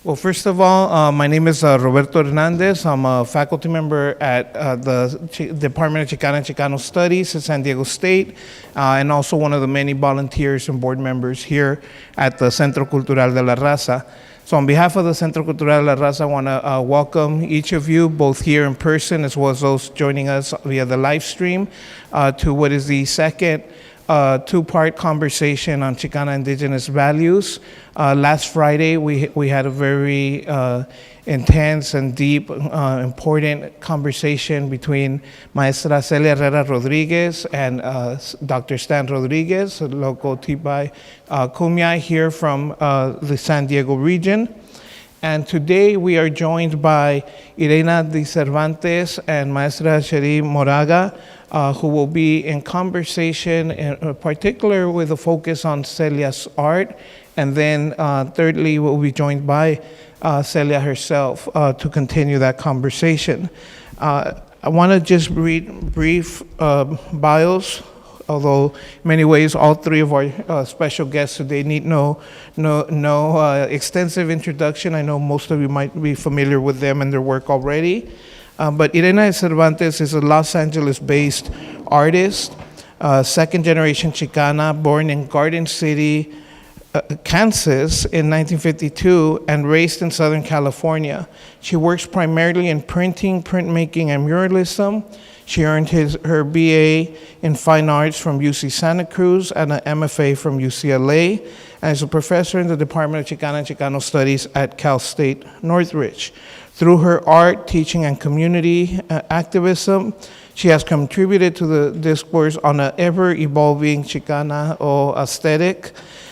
Well, first of all, my name is Roberto Hernandez. I'm a faculty member at the Department of Chicana and Chicano Studies at San Diego State, and also one of the many volunteers and board members here at the Centro Cultural de la Raza. So on behalf of the Centro Cultural de la Raza, I want to welcome each of you, both here in person as well as those joining us via the live stream, to what is the second two-part conversation on Chicana Indigenous Values. Last Friday, we had a very intense and deep, important conversation between Maestra Celia Herrera Rodríguez and Dr. Stan Rodriguez, a local Tibai Kumeyaay here from the San Diego region. And today we are joined by Yreina D. Cervántez and Maestra Cherríe Moraga, who will be in conversation, in particular with a focus on Celia's art. And then thirdly, we'll be joined by Celia herself to continue that conversation. I want to just read brief bios, although in many ways all three of our special guests today need no extensive introduction. I know most of you might be familiar with them and their work already. But Yreina Cervántez is a Los Angeles-based artist, second-generation Chicana, born in Garden City, Kansas in 1952 and raised in Southern California. She works primarily in printing, printmaking, and muralism. She earned her BA in Fine Arts from UC Santa Cruz and an MFA from UCLA, and is a professor in the Department of Chicana and Chicano Studies at Cal State Northridge. Through her art, teaching, and community activism, she has contributed to the discourse on an ever-evolving Chicana or aesthetic.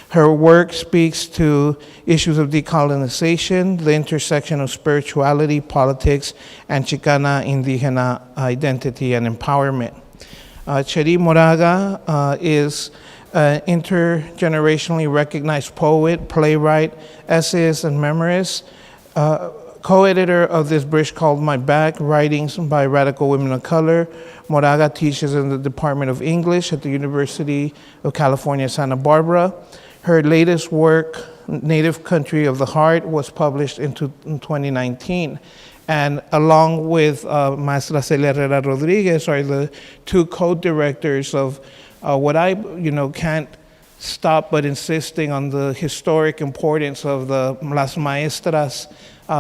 Her work speaks to issues of decolonization, the intersection of spirituality, politics, and Chicana Indigena identity and empowerment. Cherríe Moraga is an intergenerationally recognized poet, playwright, essayist, and memoirist, co-editor of this British called My Back, Writings by Radical Women of Color. Moraga teaches in the Department of English at the University of California, Santa Barbara. Her latest work, Native Country of the Heart, was published in 2019. And along with Maestra Celia Herrera Rodríguez are the two co-directors of what I can't stop but insisting on the historic importance of the Las Maestras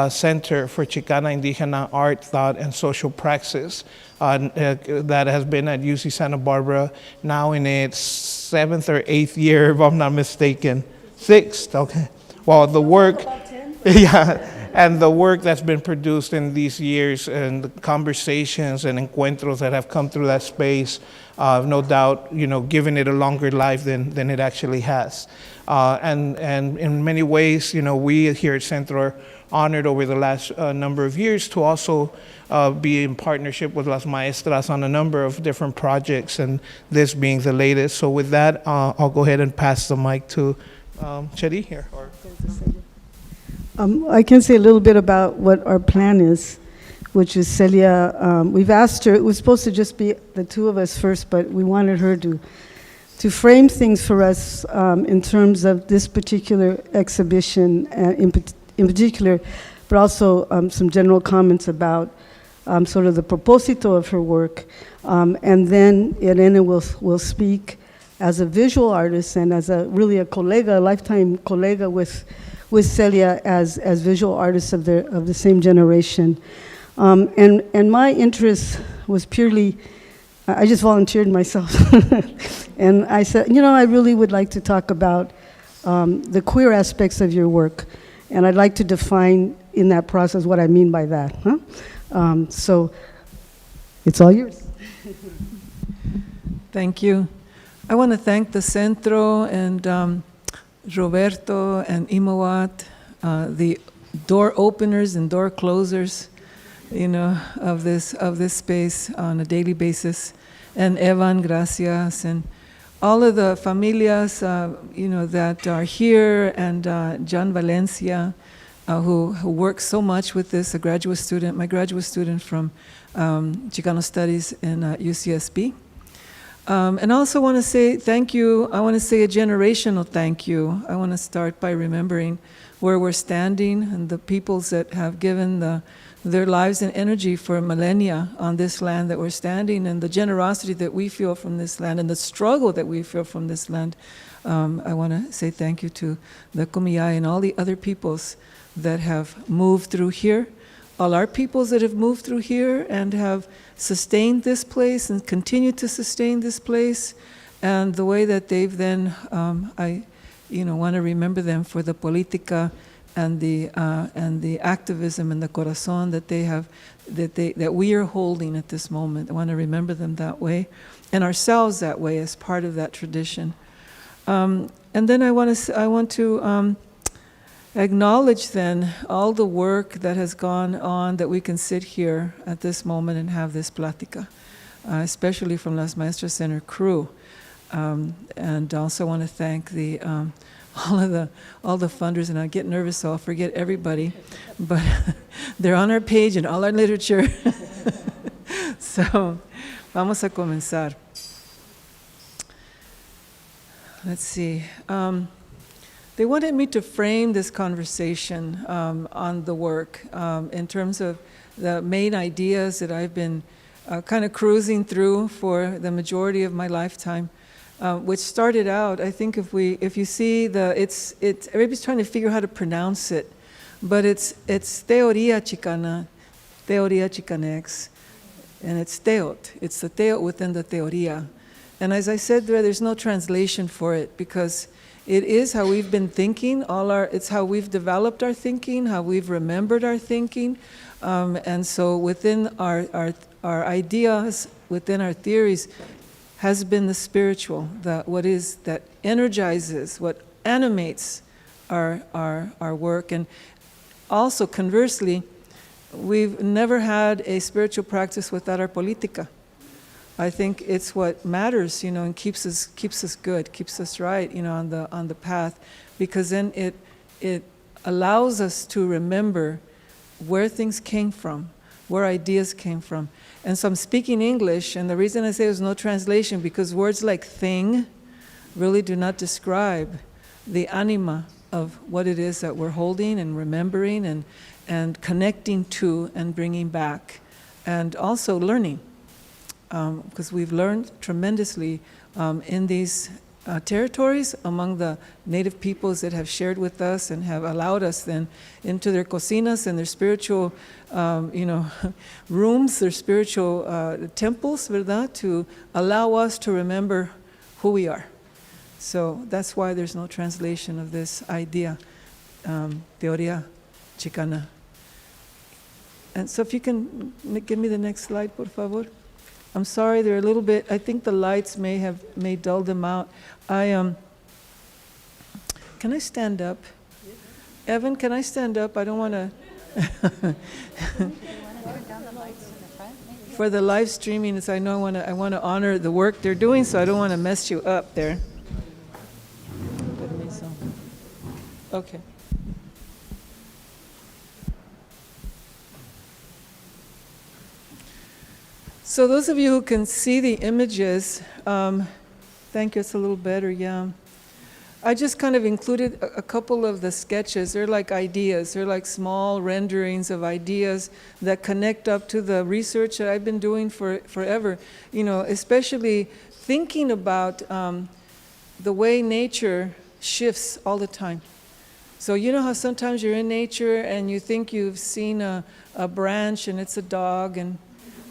Center for Chicana Indigena Art, Thought, and Social Praxis that has been at UC Santa Barbara now in its 7th or 8th year, if I'm not mistaken. 6th, okay. Well, the work, yeah, and the work that's been produced in these years and the conversations and encuentros that have come through that space, no doubt, given it a longer life than it actually has. And in many ways, we here at Centro are honored over the last number of years to also be in partnership with Las Maestras on a number of different projects, and this being the latest. So with that, I'll go ahead and pass the mic to Cherríe here. I can say a little bit about what our plan is, which is Celia. We've asked her, it was supposed to just be the two of us first, but we wanted her to frame things for us in terms of this particular exhibition in particular, but also some general comments about sort of the propósito of her work. And then Yreina will speak as a visual artist and as a lifetime colega with Celia as visual artists of the same generation. And my interest was purely, I just volunteered myself. And I said, I really would like to talk about the queer aspects of your work. And I'd like to define in that process what I mean by that. So it's all yours. Thank you. I want to thank the Centro and Roberto and Imawat, the door openers and door closers, of this space on a daily basis, and Evan, gracias, and all of the familias, that are here, and John Valencia, who works so much with this, my graduate student from Chicano Studies in UCSB. And I also want to say thank you. I want to say a generational thank you. I want to start by remembering where we're standing and the peoples that have given their lives and energy for millennia on this land that we're standing, and the generosity that we feel from this land and the struggle that we feel from this land. I want to say thank you to the Kumeyaay and all the other peoples that have moved through here, all our peoples that have moved through here and have sustained this place and continue to sustain this place, and the way that they've then, I want to remember them for the politica and the activism and the corazon that they have, that we are holding at this moment. I want to remember them that way, and ourselves that way as part of that tradition. And then I want to acknowledge then all the work that has gone on, that we can sit here at this moment and have this plática, especially from Las Maestras Center crew. And also want to thank all the funders, and I get nervous so I'll forget everybody, but they're on our page and all our literature. So, vamos a comenzar. Let's see. They wanted me to frame this conversation on the work in terms of the main ideas that I've been kind of cruising through for the majority of my lifetime, which started out, I think if you see it's everybody's trying to figure out how to pronounce it, but it's Teoría Chicana, Teoría Chicanex, and it's Teot. It's the Teot within the Teoría. And as I said there's no translation for it, because it is how we've been thinking, it's how we've developed our thinking, how we've remembered our thinking. And so within our ideas, within our theories, has been the spiritual, that energizes, what animates our work. And also conversely, we've never had a spiritual practice without our politica. I think it's what matters, and keeps us good, keeps us right, on the path, because then it allows us to remember where things came from, where ideas came from. And so I'm speaking English, and the reason I say there's no translation, because words like thing really do not describe the anima of what it is that we're holding and remembering and connecting to and bringing back, and also learning. Because we've learned tremendously in these territories among the native peoples that have shared with us and have allowed us then into their cocinas and their spiritual, rooms, their spiritual temples, ¿verdad? To allow us to remember who we are. So that's why there's no translation of this idea, Teoría Chicana. And so if you can give me the next slide, por favor. I'm sorry, they're a little bit, I think the lights may dull them out. Can I stand up? Evan, can I stand up? I don't want to. For the live streaming, I know I want to honor the work they're doing, so I don't want to mess you up there. Okay. So those of you who can see the images, thank you, it's a little better, yeah. I just kind of included a couple of the sketches. They're like ideas. They're like small renderings of ideas that connect up to the research that I've been doing forever. Especially thinking about the way nature shifts all the time. So you know how sometimes you're in nature and you think you've seen a branch and it's a dog, and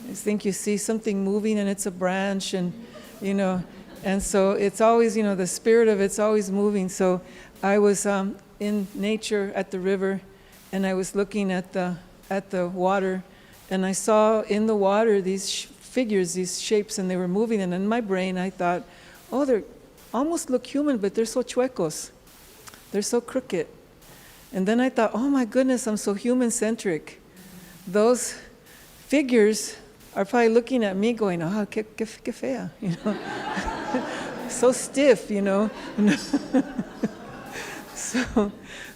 you think you see something moving and it's a branch, and and so it's always, the spirit of it's always moving. So I was in nature at the river, and I was looking at the water, and I saw in the water these figures, these shapes, and they were moving. And in my brain I thought, oh, they almost look human, but they're so chuecos, they're so crooked. And then I thought, oh my goodness, I'm so human-centric. Those figures are probably looking at me going, ah, que fea, so stiff,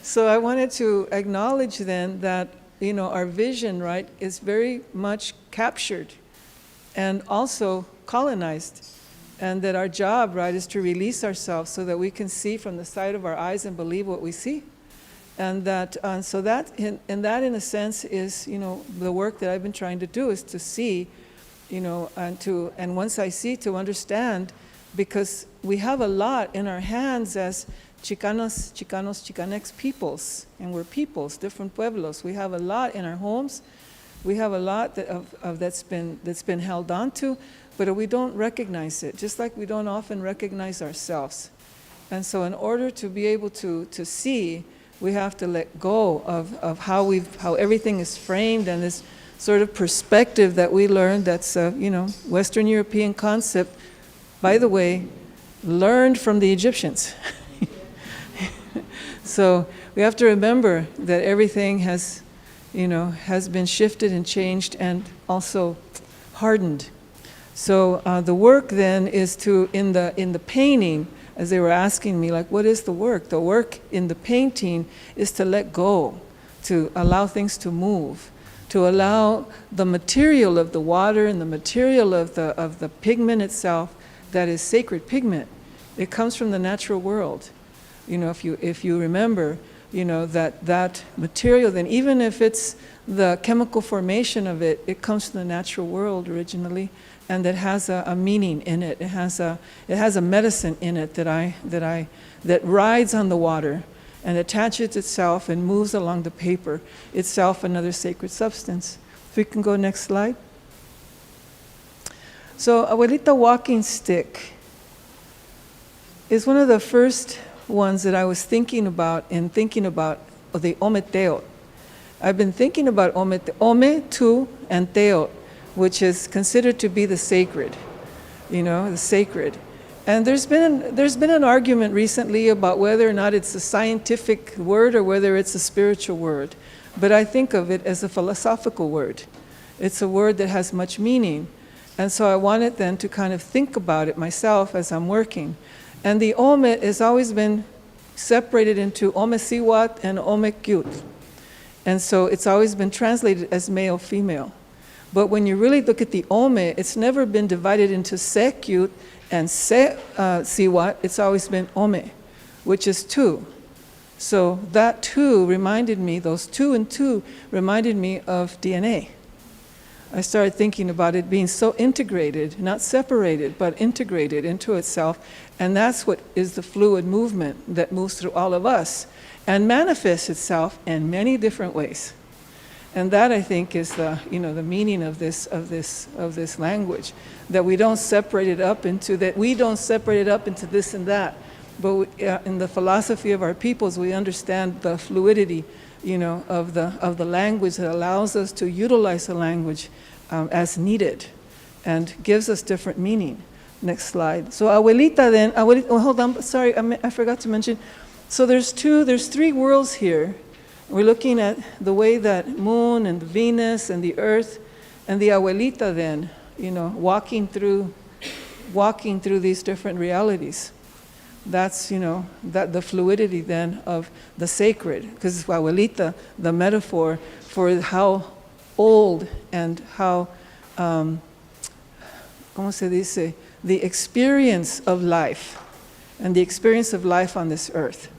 So I wanted to acknowledge then that, our vision, right, is very much captured and also colonized. And that our job, right, is to release ourselves so that we can see from the side of our eyes and believe what we see. And that, so that, that in a sense is, you know, the work that I've been trying to do, is to see, you know, and once I see, to understand, because we have a lot in our hands as Chicanos, Chicanx peoples, and we're peoples, different pueblos. We have a lot in our homes. We have a lot that's been held on to, but we don't recognize it, just like we don't often recognize ourselves. And so in order to be able to see, we have to let go of how everything is framed, and this sort of perspective that we learned, that's a, you know, Western European concept, by the way, learned from the Egyptians. So we have to remember that everything has, you know, has been shifted and changed and also hardened. So the work then is to, in the painting, as they were asking me, like, what is the work? The work in the painting is to let go, to allow things to move, to allow the material of the water and the material of the pigment itself, that is sacred pigment. It comes from the natural world. You know, if you remember, you know, that material, then even if it's the chemical formation of it, it comes from the natural world originally, and that has a meaning in it. It has a medicine in it that rides on the water and attaches itself and moves along the paper, itself another sacred substance. If we can go next slide. So Abuelita walking stick is one of the first ones that I was thinking about in thinking about the ometeo. I've been thinking about ome, tu, and teo, which is considered to be the sacred, you know, the sacred. And there's been an argument recently about whether or not it's a scientific word or whether it's a spiritual word. But I think of it as a philosophical word. It's a word that has much meaning. And so I wanted then to kind of think about it myself as I'm working. And the ome has always been separated into ome siwat and ome kyut. And so it's always been translated as male, female. But when you really look at the ome, it's never been divided into se kyut and se siwat. It's always been ome, which is two. So that two reminded me, those two and two reminded me of DNA. I started thinking about it being so integrated, not separated, but integrated into itself. And that's what is the fluid movement that moves through all of us and manifests itself in many different ways. And that, I think, is the, you know, the meaning of this language, that we don't separate it up into this and that. But in the philosophy of our peoples, we understand the fluidity, you know, of the language that allows us to utilize the language as needed and gives us different meaning. Next slide. So abuelita then, oh, hold on, sorry, I forgot to mention. So there's three worlds here. We're looking at the way that moon and the Venus and the earth and the abuelita then, you know, walking through these different realities. That's, you know, that the fluidity then of the sacred, because abuelita, the metaphor for how old and how, ¿cómo se dice? The experience of life and the experience of life on this earth.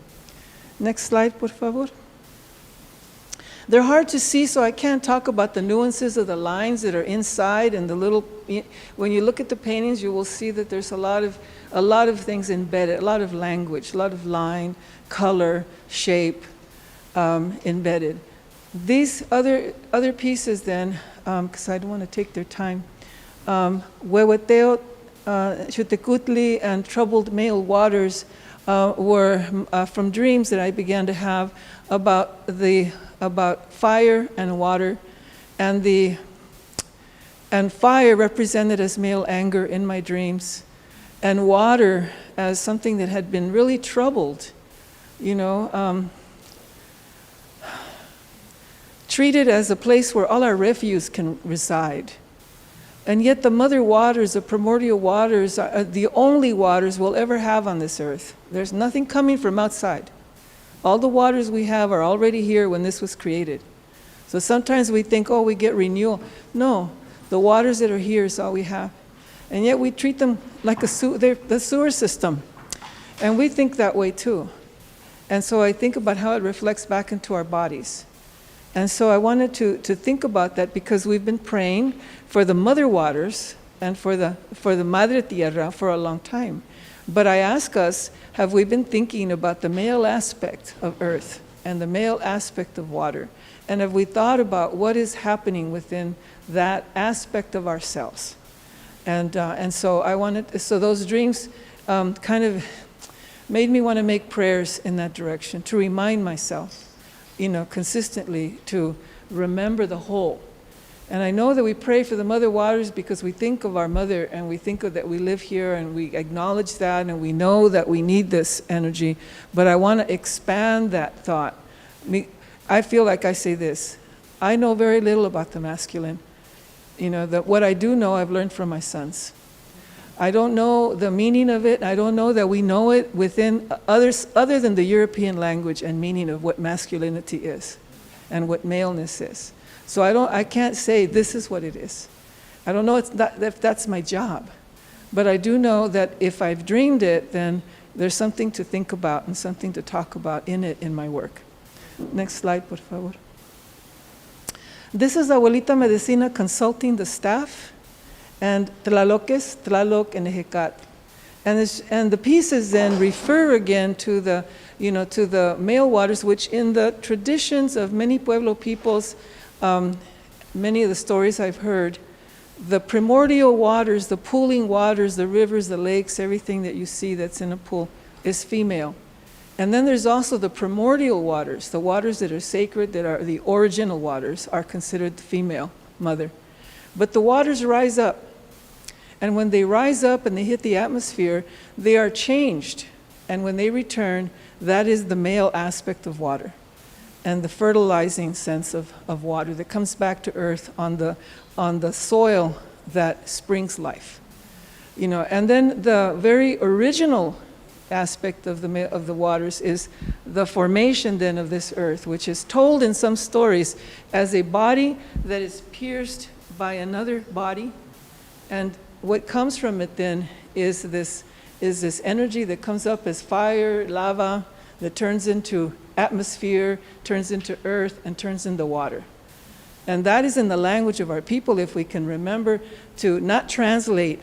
Next slide, por favor. They're hard to see, so I can't talk about the nuances of the lines that are inside and the little, when you look at the paintings, you will see that there's a lot of things embedded, a lot of language, a lot of line, color, shape embedded. These other pieces then, because I don't want to take their time, Huehueteo, Xutecutli, and Troubled Male Waters were from dreams that I began to have about fire and water, and fire represented as male anger in my dreams, and water as something that had been really troubled, you know, treated as a place where all our refuse can reside. And yet the mother waters, the primordial waters, are the only waters we'll ever have on this earth. There's nothing coming from outside. All the waters we have are already here when this was created. So sometimes we think, oh, we get renewal. No, the waters that are here is all we have. And yet we treat them like they're the sewer system. And we think that way too. And so I think about how it reflects back into our bodies. And so I wanted to think about that because we've been praying for the mother waters and for the Madre Tierra for a long time. But I ask us, have we been thinking about the male aspect of earth and the male aspect of water? And have we thought about what is happening within that aspect of ourselves? And so those dreams kind of made me want to make prayers in that direction, to remind myself, consistently to remember the whole. And I know that we pray for the mother waters because we think of our mother and we think that we live here and we acknowledge that and we know that we need this energy, but I want to expand that thought. I feel like I say this, I know very little about the masculine. That what I do know, I've learned from my sons. I don't know the meaning of it. I don't know that we know it within others, other than the European language and meaning of what masculinity is and what maleness is. So I can't say this is what it is. I don't know if that's my job. But I do know that if I've dreamed it, then there's something to think about and something to talk about in it in my work. Next slide, por favor. This is Abuelita Medicina consulting the staff and Tlaloques, Tlaloc and Ejecat. And the pieces then refer again to the male waters, which in the traditions of many Pueblo peoples, many of the stories I've heard, the primordial waters, the pooling waters, the rivers, the lakes, everything that you see that's in a pool is female. And then there's also the primordial waters, the waters that are sacred, that are the original waters, are considered the female mother. But the waters rise up. And when they rise up and they hit the atmosphere, they are changed. And when they return, that is the male aspect of water and the fertilizing sense of water that comes back to earth on the soil that springs life. And then the very original aspect of the waters is the formation then of this earth, which is told in some stories as a body that is pierced by another body. And what comes from it then is this energy that comes up as fire, lava, that turns into atmosphere, turns into earth, and turns into water. And that is in the language of our people, if we can remember to not translate,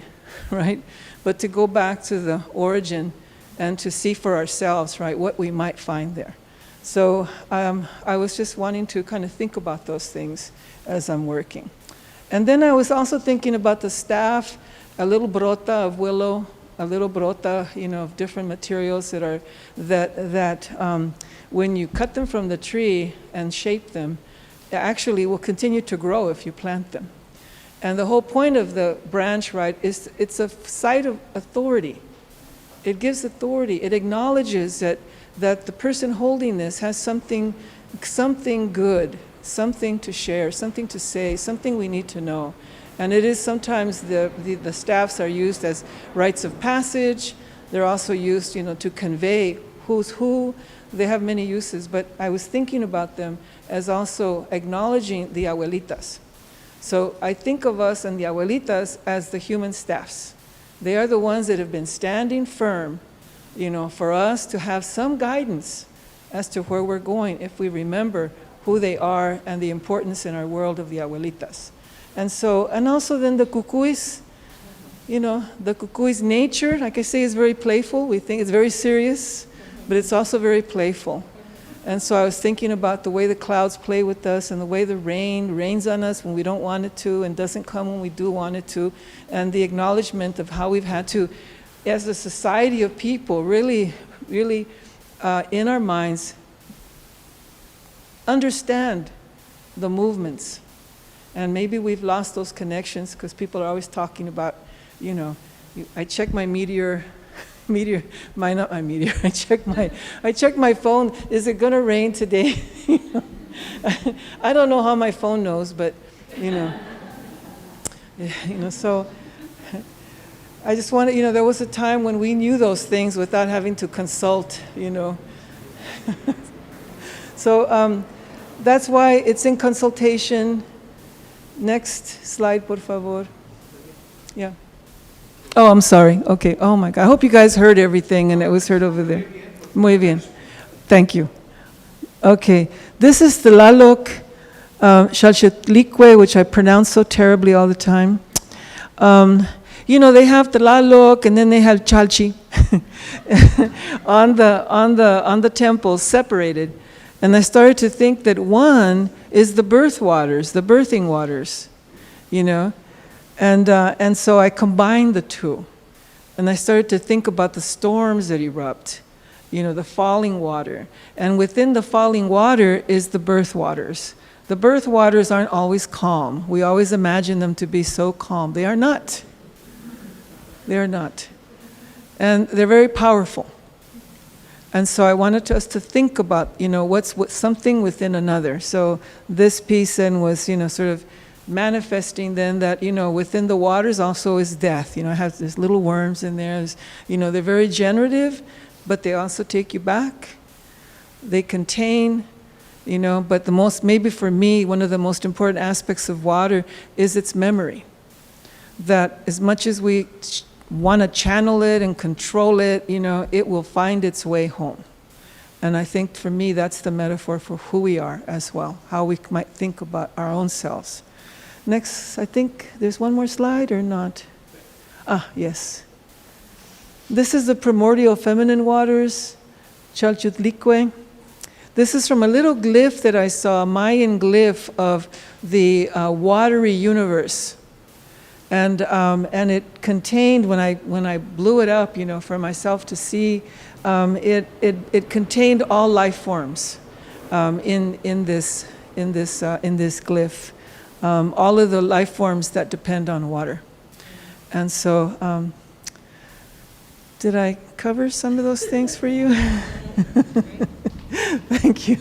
right, but to go back to the origin and to see for ourselves, right, what we might find there. So I was just wanting to kind of think about those things as I'm working. And then I was also thinking about the staff, a little brota of willow, a little brota, of different materials that when you cut them from the tree and shape them, they actually will continue to grow if you plant them. And the whole point of the branch, right, is it's a site of authority. It gives authority. It acknowledges that the person holding this has something good, something to share, something to say, something we need to know. And it is sometimes the staffs are used as rites of passage. They're also used, to convey who's who. They have many uses, but I was thinking about them as also acknowledging the abuelitas. So I think of us and the abuelitas as the human staffs. They are the ones that have been standing firm, for us to have some guidance as to where we're going if we remember who they are and the importance in our world of the abuelitas. And also then the cucuys, the cucuys' nature, like I say, is very playful. We think it's very serious, but it's also very playful. And so I was thinking about the way the clouds play with us and the way the rain rains on us when we don't want it to and doesn't come when we do want it to, and the acknowledgement of how we've had to, as a society of people, really, really in our minds, understand the movements. And maybe we've lost those connections because people are always talking about, I check my I check my phone, is it gonna rain today? I don't know how my phone knows, but so I just wanted, there was a time when we knew those things without having to consult, So that's why it's in consultation. Next slide, por favor. Yeah. Oh, I'm sorry. Okay. Oh my God. I hope you guys heard everything and it was heard over there. Muy bien. Thank you. Okay. This is the Tlaloc Xalchitlicue, which I pronounce so terribly all the time. You know, they have the Tlaloc and then they have Chalchi on the temples separated. And I started to think that one is the birth waters, the birthing waters, you know. And so I combined the two. And I started to think about the storms that erupt, you know, the falling water. And within the falling water is the birth waters. The birth waters aren't always calm. We always imagine them to be so calm. They are not. They are not. And they're very powerful. And so I wanted us to think about, you know, what's something within another. So this piece then was, you know, sort of manifesting then that, you know, within the waters also is death. You know, it has these little worms in there. You know, they're very generative, but they also take you back. They contain, you know, but the most, maybe for me, one of the most important aspects of water is its memory. That as much as we want to channel it and control it, you know, it will find its way home. And I think for me, that's the metaphor for who we are as well, how we might think about our own selves. Next, I think there's one more slide or not? Ah, yes. This is the primordial feminine waters, Xalchitlicue. This is from a little glyph that I saw, a Mayan glyph of the watery universe. And it contained, when I blew it up, you know, for myself to see, it contained all life forms in this glyph, all of the life forms that depend on water. And so, did I cover some of those things for you? Thank you.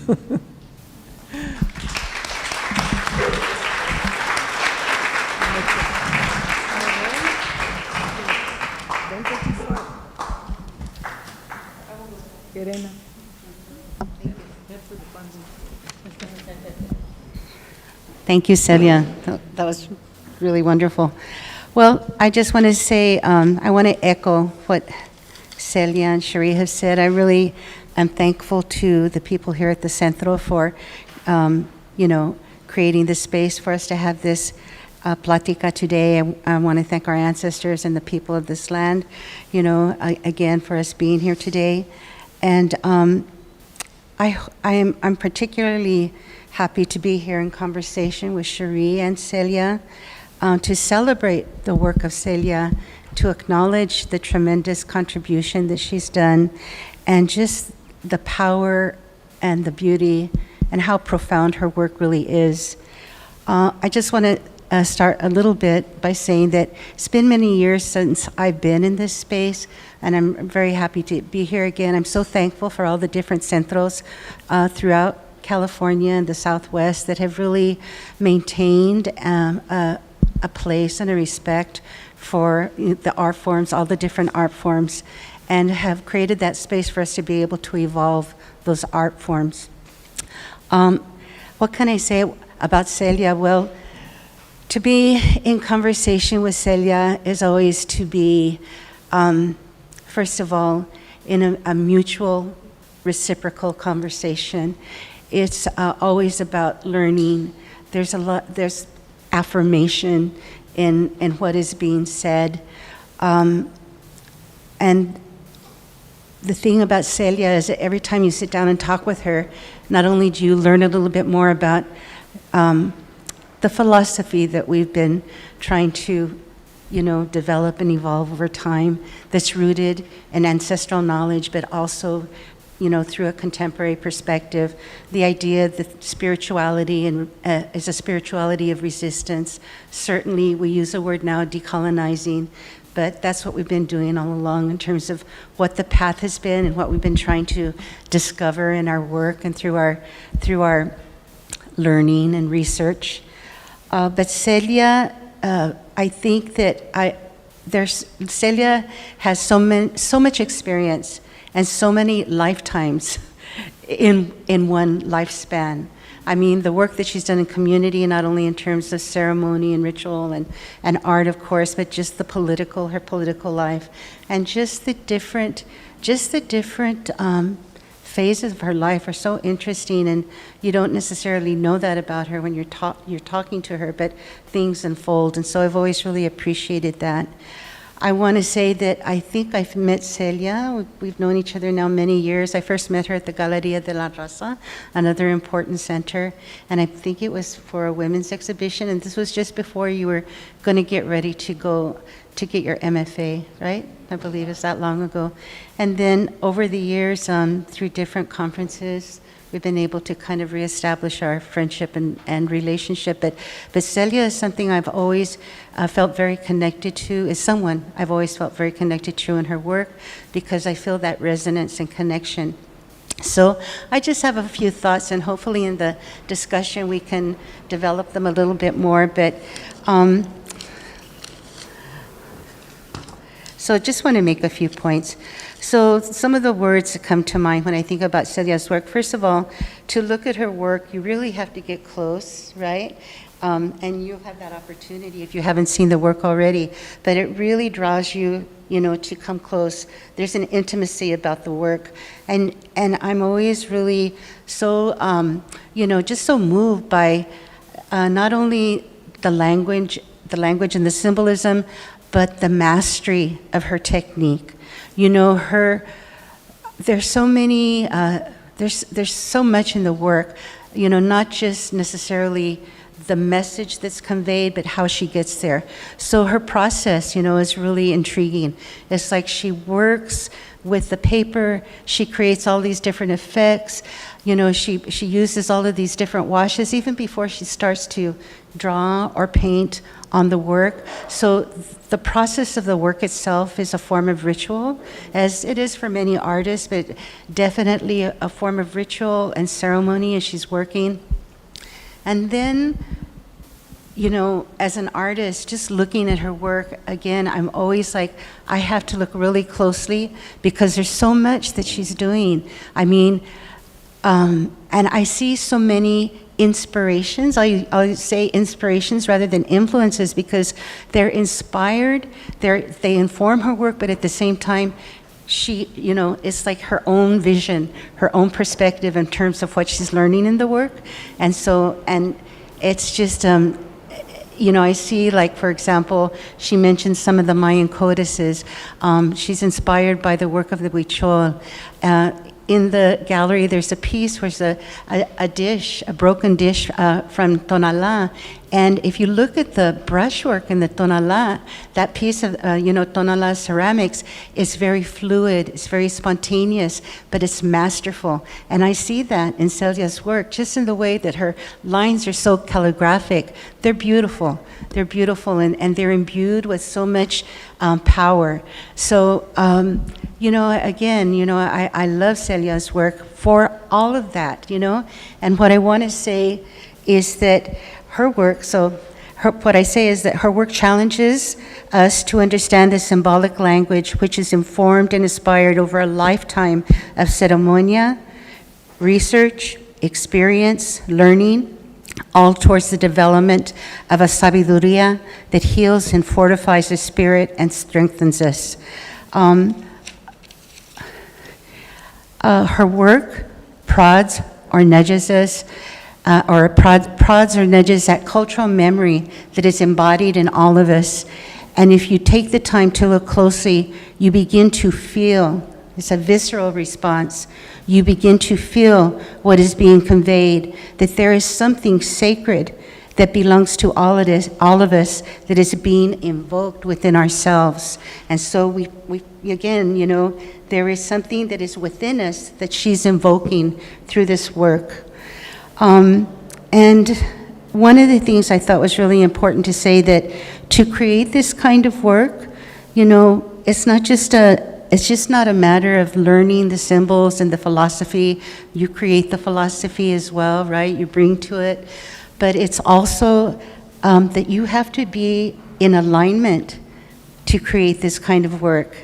Yreina. Thank you, Celia. That was really wonderful. Well, I just want to say, I want to echo what Celia and Cherríe have said. I really am thankful to the people here at the Centro for, you know, creating this space for us to have this plática today. I want to thank our ancestors and the people of this land, you know, again, for us being here today. And I'm particularly happy to be here in conversation with Cherríe and Celia to celebrate the work of Celia, to acknowledge the tremendous contribution that she's done, and just the power and the beauty and how profound her work really is. I just want to start a little bit by saying that it's been many years since I've been in this space, and I'm very happy to be here again. I'm so thankful for all the different centros throughout California and the Southwest that have really maintained a place and a respect for the art forms, all the different art forms, and have created that space for us to be able to evolve those art forms. What can I say about Celia? Well, to be in conversation with Celia is always to be, first of all, in a mutual, reciprocal conversation. It's always about learning. There's affirmation in what is being said. And the thing about Celia is that every time you sit down and talk with her, not only do you learn a little bit more about the philosophy that we've been trying to, you know, develop and evolve over time, that's rooted in ancestral knowledge, but also, you know, through a contemporary perspective, the idea that spirituality is a spirituality of resistance. Certainly, we use the word now, decolonizing, but that's what we've been doing all along in terms of what the path has been and what we've been trying to discover in our work and through our learning and research. But Celia, I think that Celia has so much experience and so many lifetimes in one lifespan. I mean, the work that she's done in community, not only in terms of ceremony and ritual and art, of course, but just her political life, and just the different phases of her life are so interesting, and you don't necessarily know that about her when you're talking to her, but things unfold, and so I've always really appreciated that. I want to say that I think I've met Celia. We've known each other now many years. I first met her at the Galeria de la Raza, another important center, and I think it was for a women's exhibition, and this was just before you were going to get ready to go to get your MFA, right? I believe it's that long ago. And then over the years, through different conferences, we've been able to kind of reestablish our friendship and relationship. But Celia is something I've always felt very connected to, is someone I've always felt very connected to in her work, because I feel that resonance and connection. So I just have a few thoughts, and hopefully in the discussion we can develop them a little bit more. But so just want to make a few points. So some of the words that come to mind when I think about Celia's work, first of all, to look at her work, you really have to get close, right? And you'll have that opportunity if you haven't seen the work already. But it really draws you, to come close. There's an intimacy about the work. And I'm always really so, just so moved by not only the language and the symbolism, but the mastery of her technique. There's so many, there's so much in the work, not just necessarily the message that's conveyed, but how she gets there. So her process, is really intriguing. It's like she works with the paper, she creates all these different effects, she uses all of these different washes even before she starts to draw or paint on the work. So the process of the work itself is a form of ritual, as it is for many artists, but definitely a form of ritual and ceremony as she's working. And then, as an artist, just looking at her work, again, I'm always like, I have to look really closely because there's so much that she's doing. I mean, and I see so many inspirations. I'll say inspirations rather than influences, because they're inspired, they inform her work, but at the same time, she, it's like her own vision, her own perspective in terms of what she's learning in the work. And so, and it's just, I see, like, for example, she mentioned some of the Mayan codices. She's inspired by the work of the Huichol. In the gallery, there's a piece where there's a dish, a broken dish from Tonalá. And if you look at the brushwork in the Tonalá, that piece of, Tonalá ceramics is very fluid, it's very spontaneous, but it's masterful. And I see that in Celia's work, just in the way that her lines are so calligraphic. They're beautiful, and they're imbued with so much power. So, again, I love Celia's work for all of that, And what I want to say is that her work, what I say is that her work challenges us to understand the symbolic language, which is informed and inspired over a lifetime of ceremonia, research, experience, learning, all towards the development of a sabiduría that heals and fortifies the spirit and strengthens us. Her work prods or nudges us, prods or nudges that cultural memory that is embodied in all of us. And if you take the time to look closely, you begin to feel, it's a visceral response, you begin to feel what is being conveyed, that there is something sacred that belongs to all of us that is being invoked within ourselves. And so we again, there is something that is within us that she's invoking through this work. And one of the things I thought was really important to say, that to create this kind of work, it's just not a matter of learning the symbols and the philosophy. You create the philosophy as well, right? You bring to it. But it's also that you have to be in alignment to create this kind of work.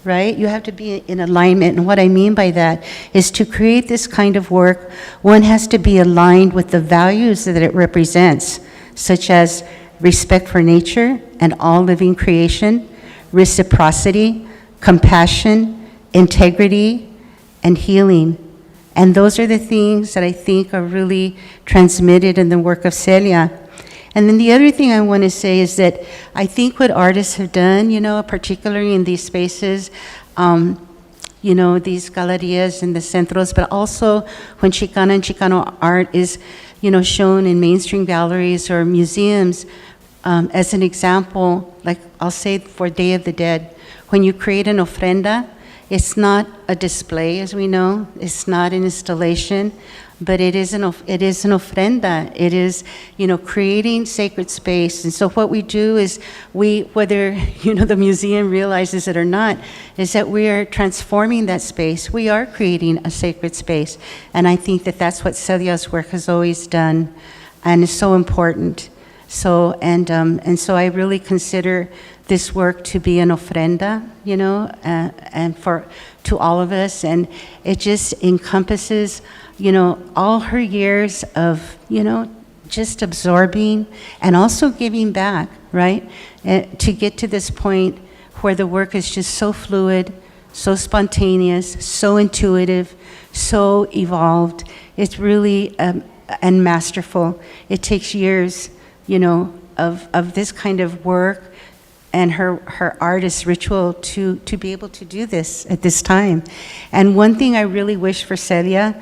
right? You have to be in alignment. And what I mean by that is to create this kind of work, one has to be aligned with the values that it represents, such as respect for nature and all living creation, reciprocity, compassion, integrity, and healing. And those are the things that I think are really transmitted in the work of Celia. And then the other thing I want to say is that I think what artists have done, particularly in these spaces, these galerías and the centros, but also when Chicana and Chicano art is, shown in mainstream galleries or museums, as an example, like I'll say for Day of the Dead, when you create an ofrenda, it's not a display, as we know, it's not an installation, but it is an ofrenda. It is, creating sacred space. And so what we do is whether, the museum realizes it or not, is that we are transforming that space. We are creating a sacred space. And I think that that's what Celia's work has always done, and is so important. So, and so I really consider this work to be an ofrenda, and to all of us. And it just encompasses, all her years of, just absorbing and also giving back, right? To get to this point where the work is just so fluid, so spontaneous, so intuitive, so evolved. It's really, and masterful. It takes years, of this kind of work and her artist ritual to be able to do this at this time. And one thing I really wish for Celia,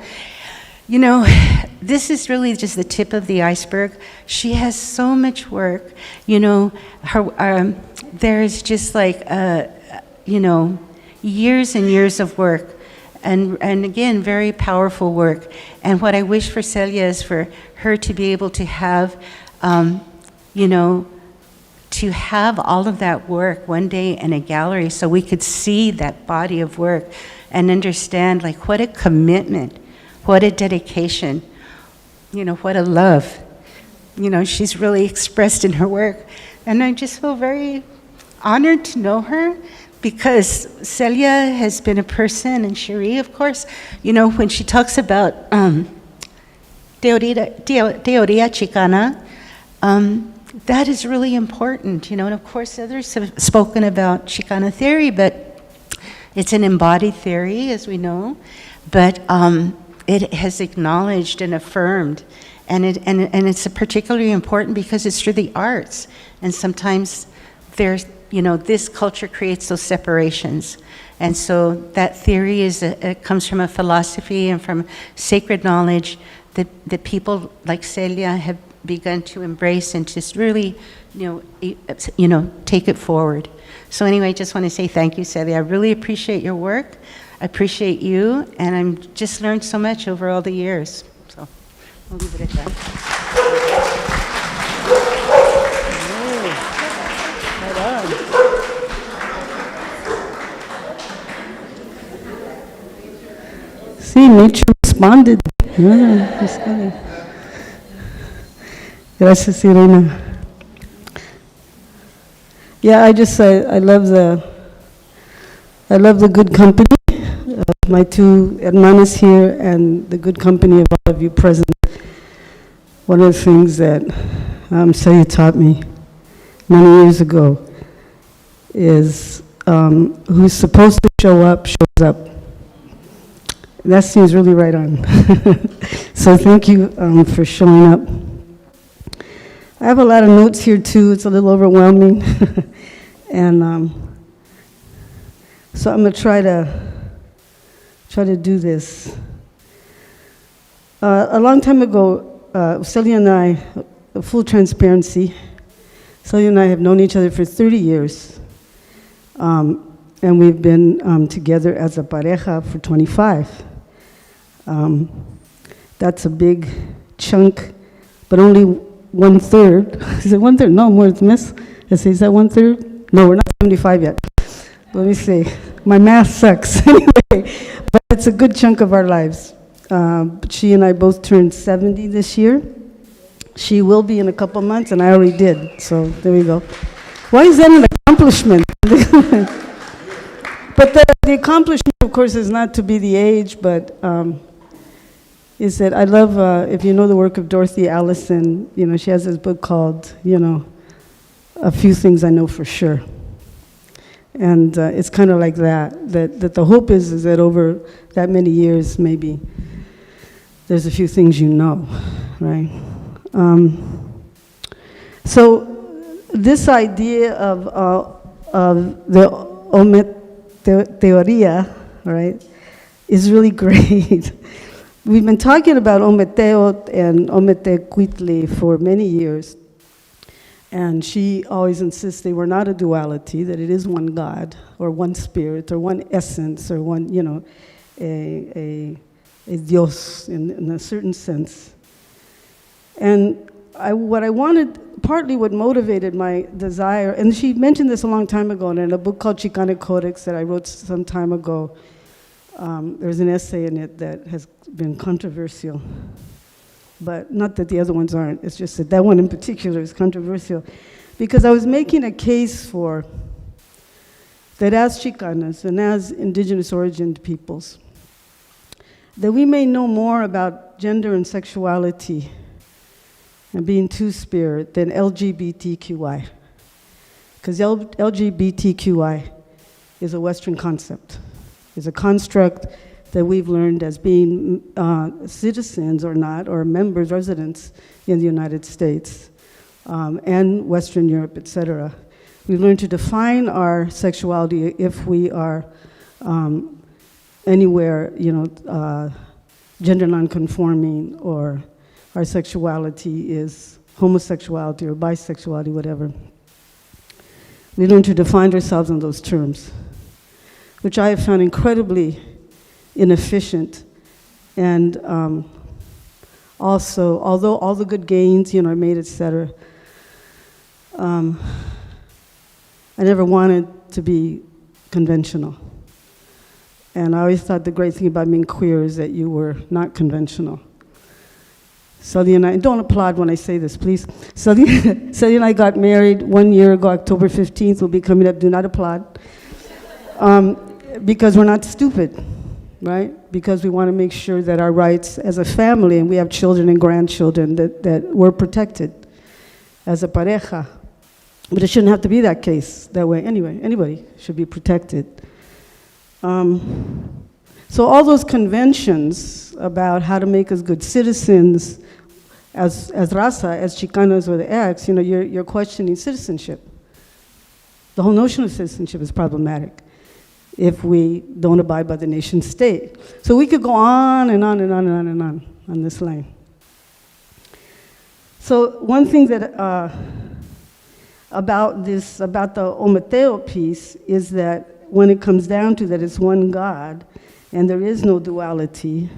this is really just the tip of the iceberg. She has so much work, there's just like, years and years of work. And again, very powerful work. And what I wish for Celia is for her to be able to have, to have all of that work one day in a gallery so we could see that body of work and understand, like, what a commitment, what a dedication, what a love, she's really expressed in her work. And I just feel very honored to know her, because Celia has been a person, and Cherríe, of course, when she talks about teoría Chicana, that is really important, and of course others have spoken about Chicana theory, but it's an embodied theory, as we know, but it has acknowledged and affirmed, and it's particularly important because it's through the arts, and sometimes there's, this culture creates those separations, and so that theory it comes from a philosophy and from sacred knowledge that people like Celia have begun to embrace and just really, take it forward. So anyway, I just want to say thank you, Celia. I really appreciate your work. I appreciate you, and I've just learned so much over all the years. So I'll leave it at that. See, nature responded. Gracias, Yreina. Yeah, I love the good company of my two hermanas here and the good company of all of you present. One of the things that Celia taught me many years ago is who's supposed to show up, shows up. That seems really right on. So thank you for showing up. I have a lot of notes here too. It's a little overwhelming. And so I'm going to try to do this. A long time ago, Celia and I, full transparency, Celia and I have known each other for 30 years. And we've been together as a pareja for 25. That's a big chunk, but only 1/3. Is it 1/3? No, more than this. Is that 1/3? No, we're not 75 yet. Let me see. My math sucks anyway, but it's a good chunk of our lives. She and I both turned 70 this year. She will be in a couple months, and I already did, so there we go. Why is that an accomplishment? But the accomplishment, of course, is not to be the age, but is that I love, if you know the work of Dorothy Allison, you know, she has this book called, you know, A Few Things I Know for Sure. And it's kind of like that the hope is that over that many years, maybe, there's a few things you know, right? So this idea of the ometeoria, right, is really great. We've been talking about ometeo and ometecuitli for many years, and she always insists they were not a duality, that it is one God, or one spirit, or one essence, or one, you know, a Dios in a certain sense. And what I wanted, partly what motivated my desire, and she mentioned this a long time ago in a book called Chicana Codex that I wrote some time ago. There's an essay in it that has been controversial, but not that the other ones aren't. It's just that that one in particular is controversial, because I was making a case for that as Chicanas and as indigenous origined peoples, that we may know more about gender and sexuality and being two-spirit than LGBTQI. Because LGBTQI is a Western concept. It's a construct that we've learned as being citizens or not, or members, residents in the United States and Western Europe, et We've learned to define our sexuality if we are anywhere, you know, gender nonconforming, or our sexuality is homosexuality or bisexuality, whatever. We learn to define ourselves in those terms, which I have found incredibly inefficient. And also, although all the good gains, you know, are made, etc., I never wanted to be conventional. And I always thought the great thing about being queer is that you were not conventional. Celia and I, don't applaud when I say this, please. Celia and I got married 1 year ago, October 15th, will be coming up, do not applaud. Because we're not stupid, right? Because we want to make sure that our rights as a family, and we have children and grandchildren, that we're protected as a pareja. But it shouldn't have to be that case, that way. Anyway, anybody should be protected. So all those conventions about how to make us good citizens as raza, as Chicanas or the X, you know, you're questioning citizenship. The whole notion of citizenship is problematic if we don't abide by the nation state. So we could go on and on and on and on and on this line. So one thing that about the ometeo piece is that when it comes down to that it's one God and there is no duality,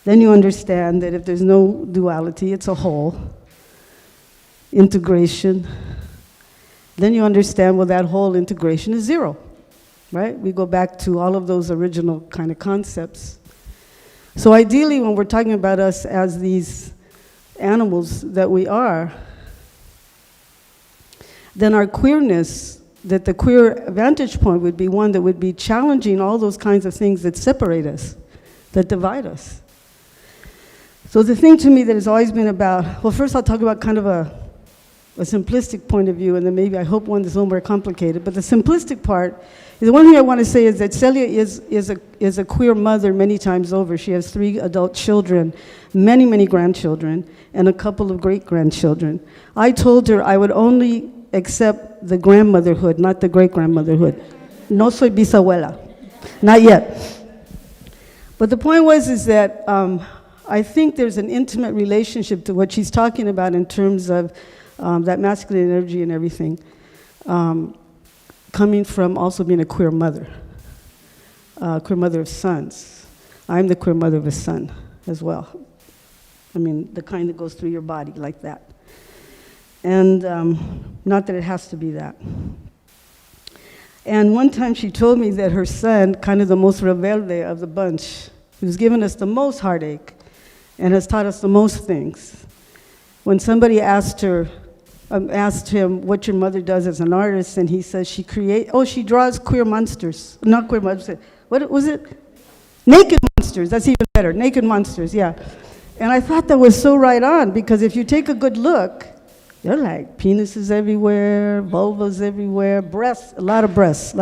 then you understand that if there's no duality, it's a whole. Integration. Then you understand, well, that whole integration is zero, right? We go back to all of those original kind of concepts. So ideally, when we're talking about us as these animals that we are, then our queerness, that the queer vantage point would be one that would be challenging all those kinds of things that separate us, that divide us. So the thing to me that has always been about, well, first I'll talk about kind of a simplistic point of view, and then maybe I hope one that's a little more complicated. But the simplistic part is, the one thing I want to say is that Celia is a queer mother many times over. She has 3 adult children, many, many grandchildren, and a couple of great-grandchildren. I told her I would only accept the grandmotherhood, not the great-grandmotherhood. No soy bisabuela, not yet. But the point is that I think there's an intimate relationship to what she's talking about in terms of that masculine energy and everything, coming from also being a queer mother of sons. I'm the queer mother of a son as well. I mean, the kind that goes through your body like that. And not that it has to be that. And one time she told me that her son, kind of the most rebelde of the bunch, who's given us the most heartache and has taught us the most things, when somebody asked her, asked him what your mother does as an artist, and he says she draws queer monsters. Not queer monsters. What was it? Naked monsters. That's even better. Naked monsters, yeah. And I thought that was so right on, because if you take a good look, they're like penises everywhere, vulvas everywhere, breasts, a lot of breasts.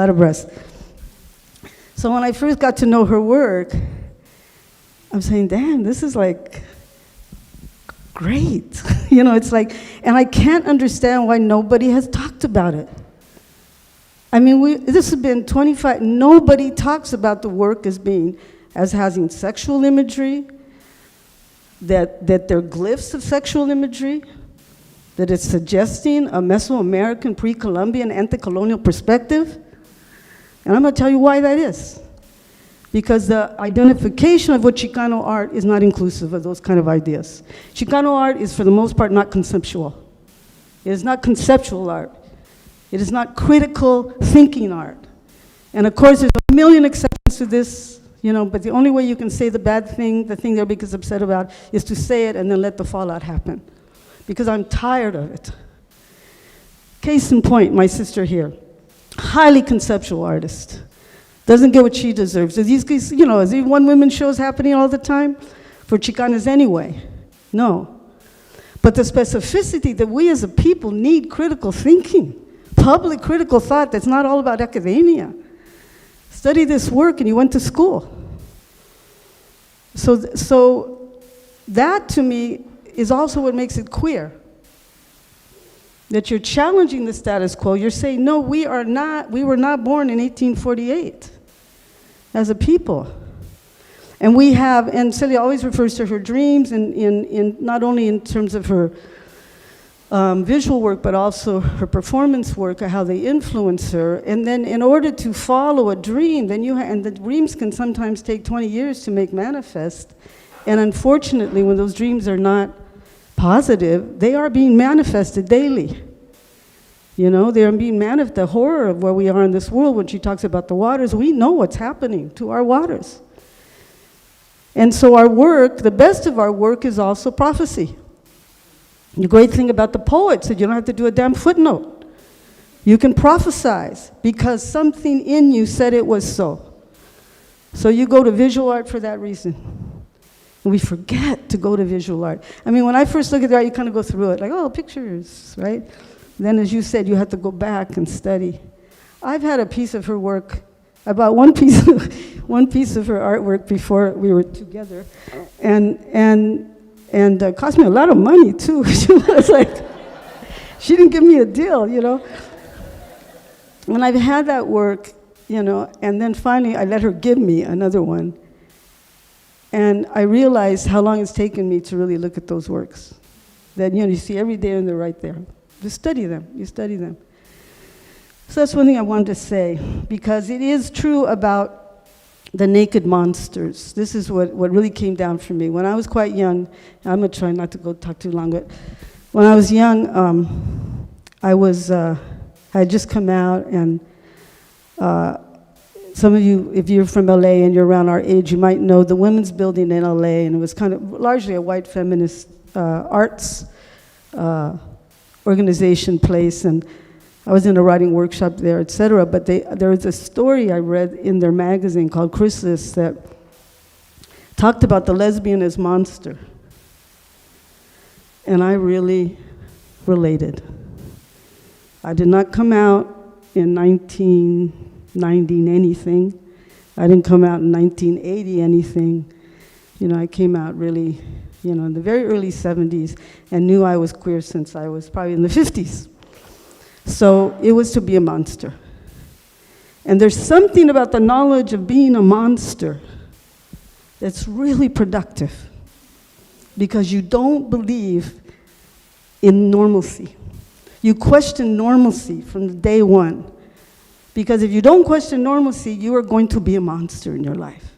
So when I first got to know her work, I'm saying, damn, this is like great. You know, it's like, and I can't understand why nobody has talked about it. I mean, this has been 25, nobody talks about the work as having sexual imagery, that they're glyphs of sexual imagery, that it's suggesting a Mesoamerican, pre-Columbian, anti-colonial perspective. And I'm gonna tell you why that is. Because the identification of what Chicano art is not inclusive of those kind of ideas. Chicano art is, for the most part, not conceptual. It is not conceptual art. It is not critical thinking art. And of course, there's a million exceptions to this, you know, but the only way you can say the bad thing, the thing they're because upset about, is to say it and then let the fallout happen. Because I'm tired of it. Case in point, my sister here, highly conceptual artist. Doesn't get what she deserves. Are these, you know, is there one women shows happening all the time? For Chicanas anyway? No. But the specificity that we as a people need critical thinking, public critical thought that's not all about academia. Study this work and you went to school. So that to me is also what makes it queer. That you're challenging the status quo. You're saying, no, we were not born in 1848 as a people. And we have, and Celia always refers to her dreams in not only in terms of her visual work, but also her performance work, how they influence her. And then in order to follow a dream, and the dreams can sometimes take 20 years to make manifest. And unfortunately, when those dreams are not positive, they are being manifested daily. You know, they are being manifested. The horror of where we are in this world, when she talks about the waters, we know what's happening to our waters. And so our work, the best of our work, is also prophecy. The great thing about the poets is you don't have to do a damn footnote. You can prophesize because something in you said it was so. So you go to visual art for that reason. And we forget to go to visual art. I mean, when I first look at the art, you kind of go through it, like, oh, pictures, right? Then, as you said, you have to go back and study. I've had a piece of her work, about one piece of her artwork before we were together, and it cost me a lot of money, too. She was like, she didn't give me a deal, you know? When I've had that work, you know, and then finally I let her give me another one. And I realized how long it's taken me to really look at those works. That, you know, you see every day and they're right there. You study them. So that's one thing I wanted to say, because it is true about the naked monsters. This is what really came down for me. When I was quite young, I'm gonna try not to go talk too long, but when I was young, I had just come out, and some of you, if you're from LA and you're around our age, you might know the Women's Building in LA, and it was kind of largely a white feminist arts organization place, and I was in a writing workshop there, etc. But there was a story I read in their magazine called Chrysalis that talked about the lesbian as monster. And I really related. I did not come out in 1990 anything. I didn't come out in 1980 anything. You know, I came out really, you know, in the very early 70s and knew I was queer since I was probably in the 50s. So it was to be a monster. And there's something about the knowledge of being a monster that's really productive, because you don't believe in normalcy. You question normalcy from day one. Because if you don't question normalcy, you are going to be a monster in your life.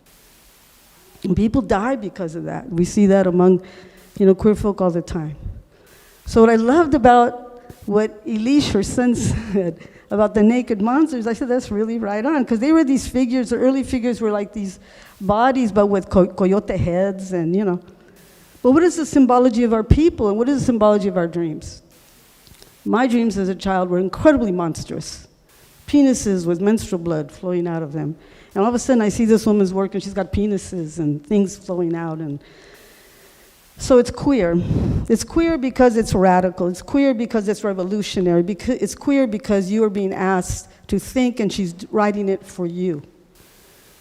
And people die because of that. We see that among, you know, queer folk all the time. So what I loved about what Elish, her son, said about the naked monsters, I said, that's really right on. Because they were these figures, the early figures were like these bodies, but with coyote heads and, you know. But what is the symbology of our people, and what is the symbology of our dreams? My dreams as a child were incredibly monstrous. Penises with menstrual blood flowing out of them. And all of a sudden I see this woman's work and she's got penises and things flowing out. And so it's queer. It's queer because it's radical. It's queer because it's revolutionary. It's queer because you are being asked to think and she's writing it for you.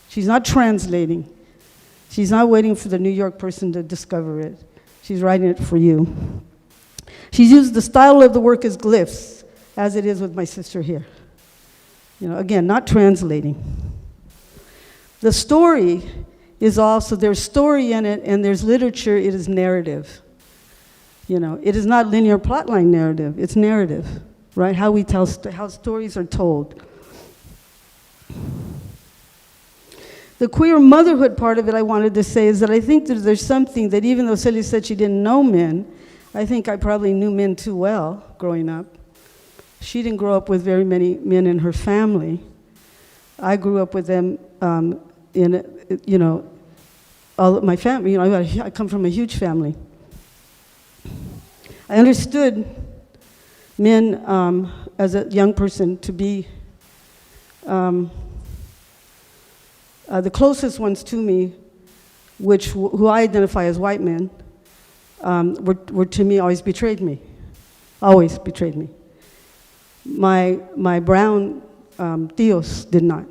She's not translating. She's not waiting for the New York person to discover it. She's writing it for you. She's used the style of the work as glyphs, as it is with my sister here. Again, not translating. The story is also, there's story in it and there's literature, it is narrative. It is not linear plotline narrative, it's narrative, right? How we tell, how stories are told. The queer motherhood part of it I wanted to say is that I think that there's something that even though Celia said she didn't know men, I think I probably knew men too well growing up. She didn't grow up with very many men in her family. I grew up with them all of my family. I come from a huge family. I understood men as a young person to be the closest ones to me, who I identify as white men, were to me always betrayed me. My brown tios did not.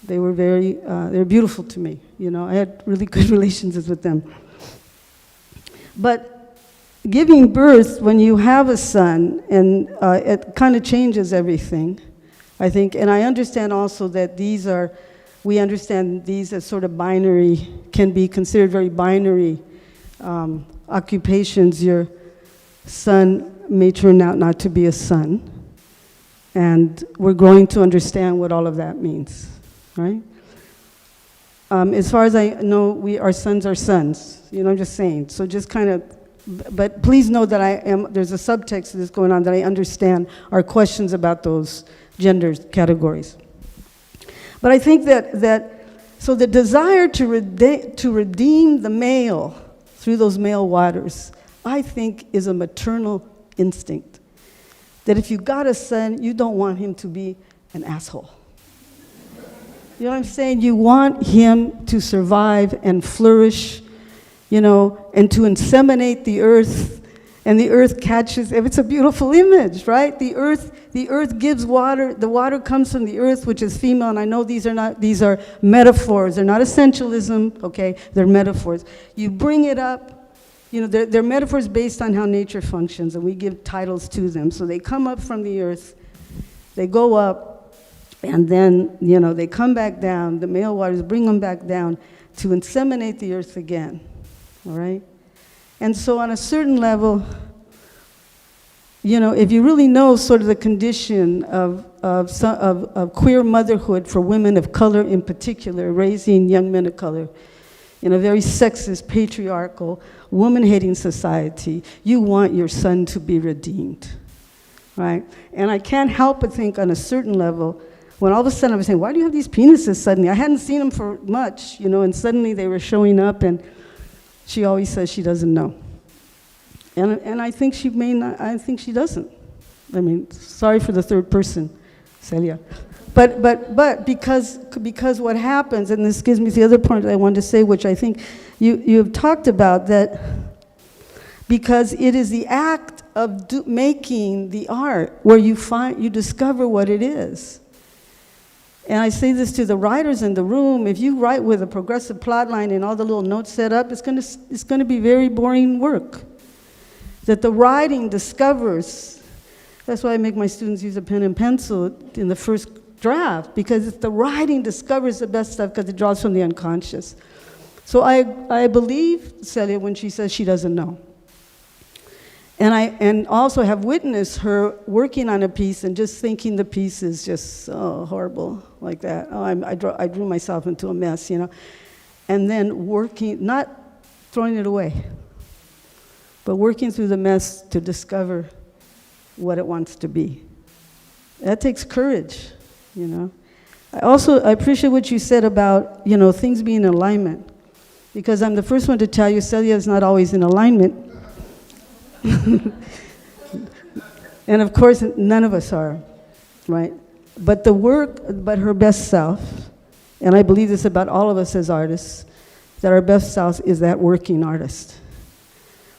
They were they were beautiful to me. I had really good relationships with them. But giving birth, when you have a son, and it kind of changes everything, I think. And I understand also that we understand these as sort of binary, can be considered very binary occupations. Your son may turn out not to be a son. And we're growing to understand what all of that means, right? As far as I know, our sons are sons. I'm just saying. So just kind of, but please know that there's a subtext that's going on that I understand are questions about those gender categories. But I think so the desire to redeem the male through those male waters, I think is a maternal instinct. That if you got a son, you don't want him to be an asshole. You know what I'm saying? You want him to survive and flourish, and to inseminate the earth, and the earth catches. It's a beautiful image, right? The earth gives water. The water comes from the earth, which is female. And I know these are metaphors. They're not essentialism, okay? They're metaphors. You bring it up. They're metaphors based on how nature functions, and we give titles to them. So they come up from the earth, they go up, and then, they come back down. The male waters bring them back down to inseminate the earth again, all right? And so on a certain level, if you really know sort of the condition of queer motherhood for women of color in particular, raising young men of color, in a very sexist, patriarchal, woman-hating society, you want your son to be redeemed, right? And I can't help but think on a certain level, when all of a sudden I was saying, why do you have these penises suddenly? I hadn't seen them for much, and suddenly they were showing up, and she always says she doesn't know. And I think she may not, I think she doesn't. Sorry for the third person, Celia. But because what happens, and this gives me the other point that I wanted to say, which I think you have talked about, that because it is the act of making the art where you discover what it is. And I say this to the writers in the room: if you write with a progressive plot line and all the little notes set up, it's going to be very boring work. That the writing discovers. That's why I make my students use a pen and pencil in the first draft, because it's the writing discovers the best stuff because it draws from the unconscious. So I believe Celia when she says she doesn't know. And also have witnessed her working on a piece and just thinking the piece is just so horrible, like that. I drew myself into a mess, And then working, not throwing it away, but working through the mess to discover what it wants to be. That takes courage, I appreciate what you said about, things being in alignment, because I'm the first one to tell you Celia is not always in alignment. And of course, none of us are, right? But but her best self, and I believe this about all of us as artists, that our best self is that working artist.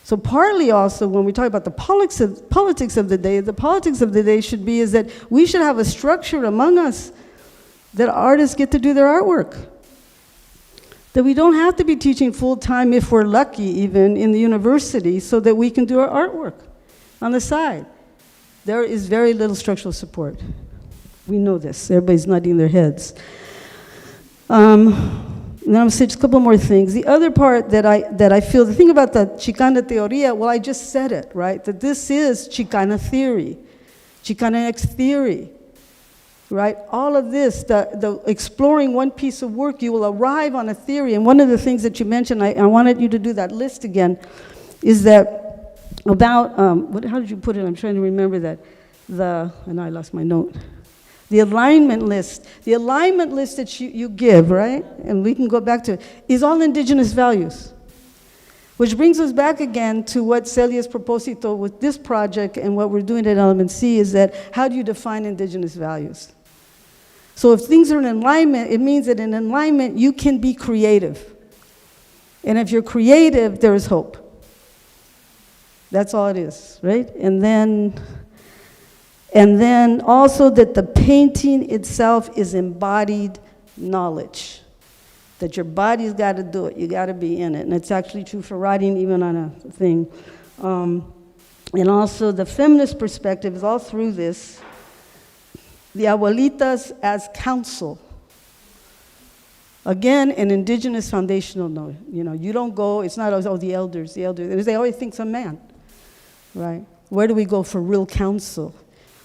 So partly also, when we talk about the politics of the day should be is that we should have a structure among us that artists get to do their artwork. That we don't have to be teaching full-time, if we're lucky even, in the university, so that we can do our artwork on the side. There is very little structural support. We know this. Everybody's nodding their heads. And I'm going to say just a couple more things. The other part that I feel, the thing about the Chicana teoría, well, I just said it, right? That this is Chicana theory, Chicana X theory, right? All of this, the exploring one piece of work, you will arrive on a theory. And one of the things that you mentioned, I wanted you to do that list again, is that about, how did you put it? I'm trying to remember that. And I lost my note. The alignment list that you give, right? And we can go back to it, is all indigenous values. Which brings us back again to what Celia's proposito with this project and what we're doing at Element C is that how do you define indigenous values? So if things are in alignment, it means that in alignment you can be creative. And if you're creative, there is hope. That's all it is, right? And then also that the painting itself is embodied knowledge. That your body's got to do it, you got to be in it. And it's actually true for writing, even on a thing. And also the feminist perspective is all through this. The abuelitas as counsel. Again, an indigenous foundational note. You know, you don't go, it's not, oh, the elders. They always think some man, right? Where do we go for real counsel?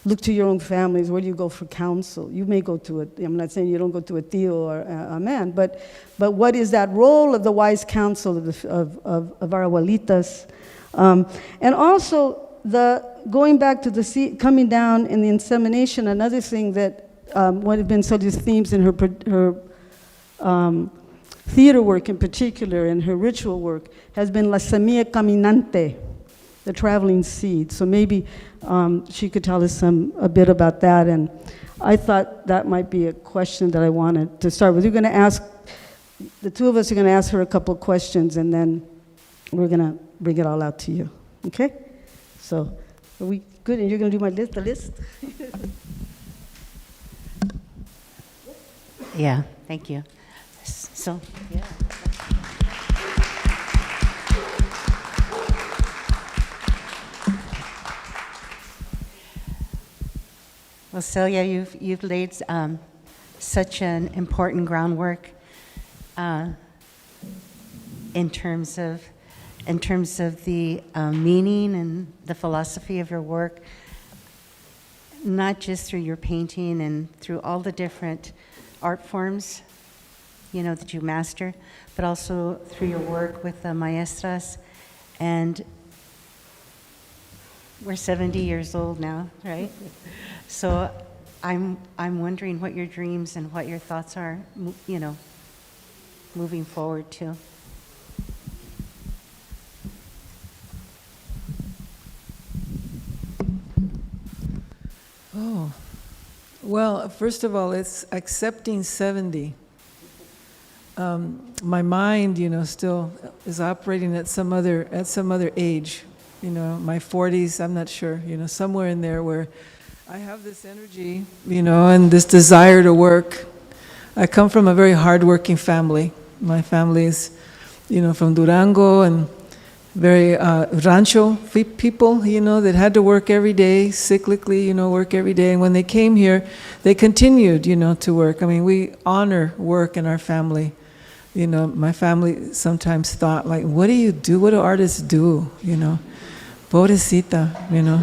Look to your own families. Where do you go for counsel? You may go to I'm not saying you don't go to a tío or a man, but what is that role of the wise counsel of our abuelitas? And also, going back to the coming down in the insemination, another thing that one of been Celia's themes in her theater work in particular, and her ritual work, has been La Semilla Caminante, the traveling seed. So maybe she could tell us a bit about that. And I thought that might be a question that I wanted to start with. You're going to ask, the two of us are going to ask her a couple of questions, and then we're going to bring it all out to you. Okay? So, are we good? And you're going to do the list? Yeah, thank you. So, yeah. Well, Celia, you've laid such an important groundwork in terms of the meaning and the philosophy of your work, not just through your painting and through all the different art forms, you know, that you master, but also through your work with the maestras. And we're 70 years old now, right? So I'm wondering what your dreams and what your thoughts are, you know, moving forward too. Oh, well, first of all, it's accepting 70. My mind, you know, still is operating at some other age. You know, my 40s, I'm not sure, you know, somewhere in there where I have this energy, you know, and this desire to work. I come from a very hardworking family. My family is, you know, from Durango and very rancho people, you know, that had to work every day, cyclically, you know, work every day. And when they came here, they continued, you know, to work. I mean, we honor work in our family. You know, my family sometimes thought, like, what do you do? What do artists do? You know, pobrecita, you know.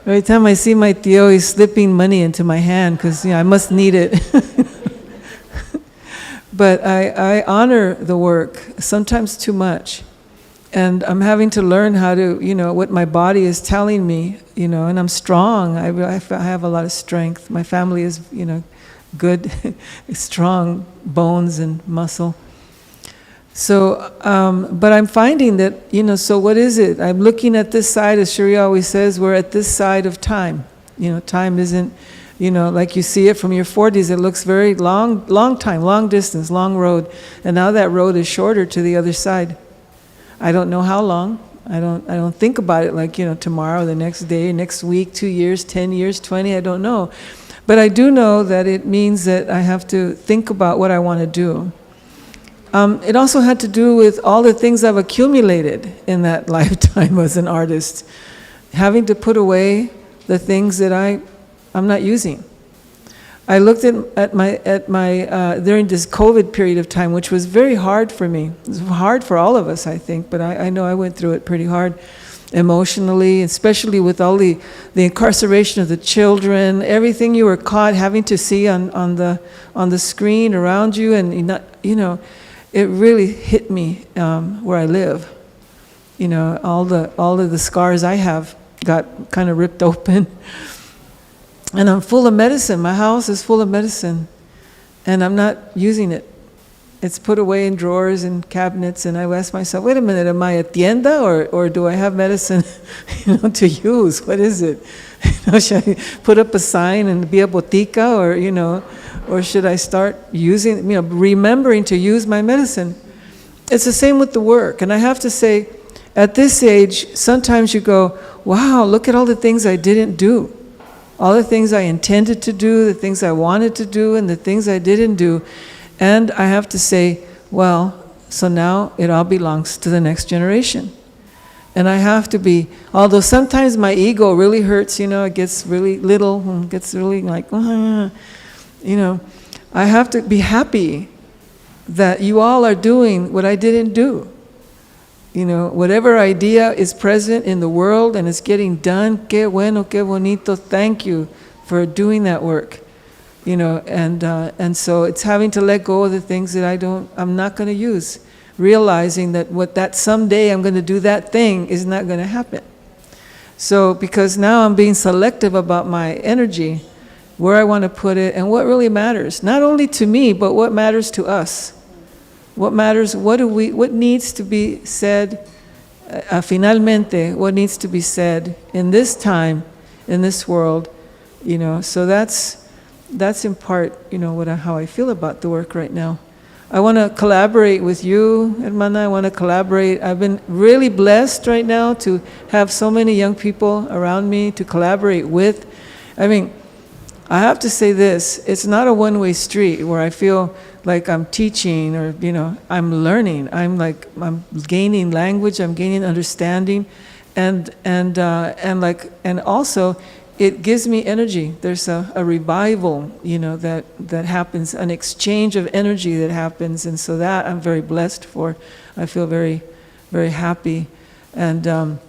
Every time I see my tío, he's slipping money into my hand because, you know, I must need it. But I honor the work, sometimes too much. And I'm having to learn how to, you know, what my body is telling me, you know, and I'm strong. I have a lot of strength. My family is, you know, good, strong bones and muscle. So, but I'm finding that, you know, so what is it? I'm looking at this side, as Cherríe always says, we're at this side of time. You know, time isn't, you know, like you see it from your 40s, it looks very long time, long distance, long road. And now that road is shorter to the other side. I don't know how long. I don't think about it like, you know, tomorrow, the next day, next week, 2 years, 10 years, 20, I don't know. But I do know that it means that I have to think about what I want to do. It also had to do with all the things I've accumulated in that lifetime as an artist, having to put away the things that I'm not using. I looked at my during this COVID period of time, which was very hard for me. It was hard for all of us, I think, but I know I went through it pretty hard emotionally, especially with all the incarceration of the children, everything you were caught having to see on the screen around you, and not, you know, it really hit me where I live. You know, all of the scars I have got kind of ripped open. And I'm full of medicine. My house is full of medicine, and I'm not using it. It's put away in drawers and cabinets, and I ask myself, wait a minute, am I a tienda, or do I have medicine, you know, to use? What is it? You know, should I put up a sign and be a botica, or, you know, or should I start using, you know, remembering to use my medicine? It's the same with the work, and I have to say, at this age, sometimes you go, wow, look at all the things I didn't do. All the things I intended to do, the things I wanted to do, and the things I didn't do. And I have to say, well, so now it all belongs to the next generation. And I have to be, although sometimes my ego really hurts, you know, it gets really little, it gets really like, you know, I have to be happy that you all are doing what I didn't do. You know, whatever idea is present in the world and it's getting done, qué bueno, qué bonito, thank you for doing that work. You know, and so it's having to let go of the things that I'm not going to use, realizing that someday I'm going to do that thing is not going to happen. So, because now I'm being selective about my energy, where I want to put it, and what really matters, not only to me, but what matters to us. What matters, what needs to be said, finalmente, what needs to be said in this time, in this world, you know. So that's in part, you know, how I feel about the work right now. I want to collaborate with you, hermana. I want to collaborate. I've been really blessed right now to have so many young people around me to collaborate with. I mean, I have to say this, it's not a one-way street where I feel like I'm teaching or, you know, I'm learning. I'm gaining language, I'm gaining understanding, and also it gives me energy. There's a revival, you know, that happens, an exchange of energy that happens, and so that I'm very blessed for. I feel very, very happy, and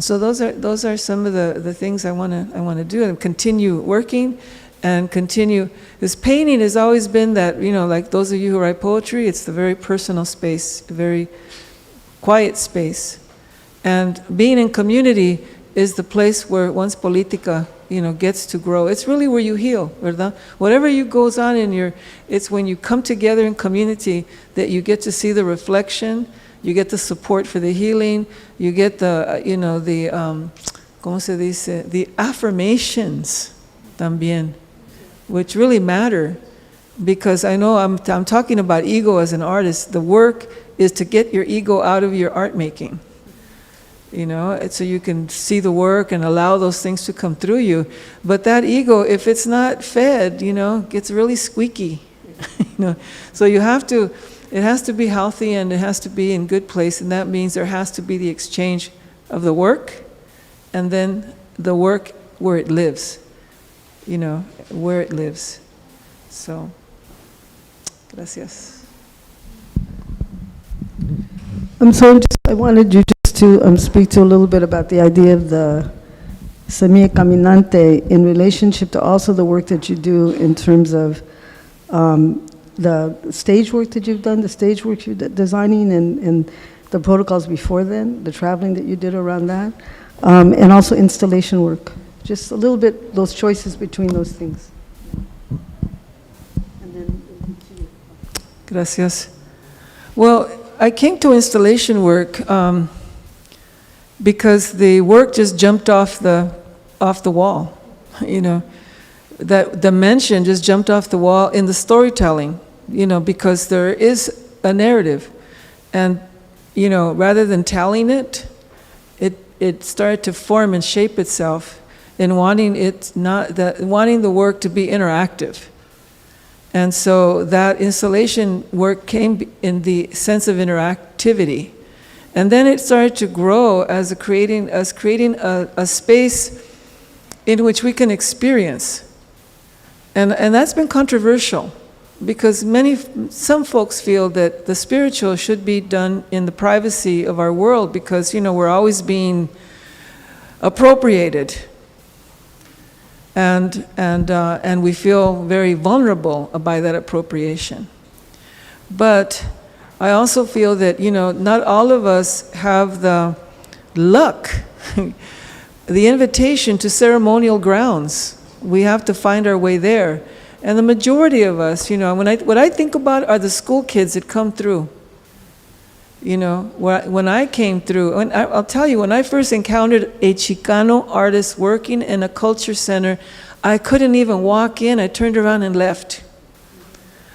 so those are some of the things I want to do, and continue working, and continue. This painting has always been that, you know, like those of you who write poetry, it's the very personal space, a very quiet space, and being in community is the place where one's política, you know, gets to grow. It's really where you heal, ¿verdad? Whatever goes on it's when you come together in community that you get to see the reflection, you get the support for the healing, you get the, you know, the, ¿cómo se dice? The affirmations también, which really matter, because I know I'm talking about ego as an artist. The work is to get your ego out of your art making. You know, so you can see the work and allow those things to come through you. But that ego, if it's not fed, you know, gets really squeaky. You know, so it has to be healthy, and it has to be in good place, and that means there has to be the exchange of the work, and then the work where it lives. You know, where it lives. So, gracias. So I wanted you just to speak to a little bit about the idea of the Semilla Caminante in relationship to also the work that you do in terms of the stage work that you've done, the stage work you're designing, and the protocols before then, the traveling that you did around that, and also installation work. Just a little bit, those choices between those things. And then, gracias. Well, I came to installation work because the work just jumped off the wall. You know, that dimension just jumped off the wall in the storytelling. You know, because there is a narrative, and you know, rather than telling it, it started to form and shape itself in wanting the work to be interactive. And so that installation work came in the sense of interactivity. And then it started to grow as creating a space in which we can experience. And that's been controversial, because some folks feel that the spiritual should be done in the privacy of our world, because, you know, we're always being appropriated. And we feel very vulnerable by that appropriation. But I also feel that, you know, not all of us have the luck, the invitation to ceremonial grounds. We have to find our way there. And the majority of us, you know, what I think about are the school kids that come through. You know, when I came through, I'll tell you, when I first encountered a Chicano artist working in a culture center, I couldn't even walk in. I turned around and left.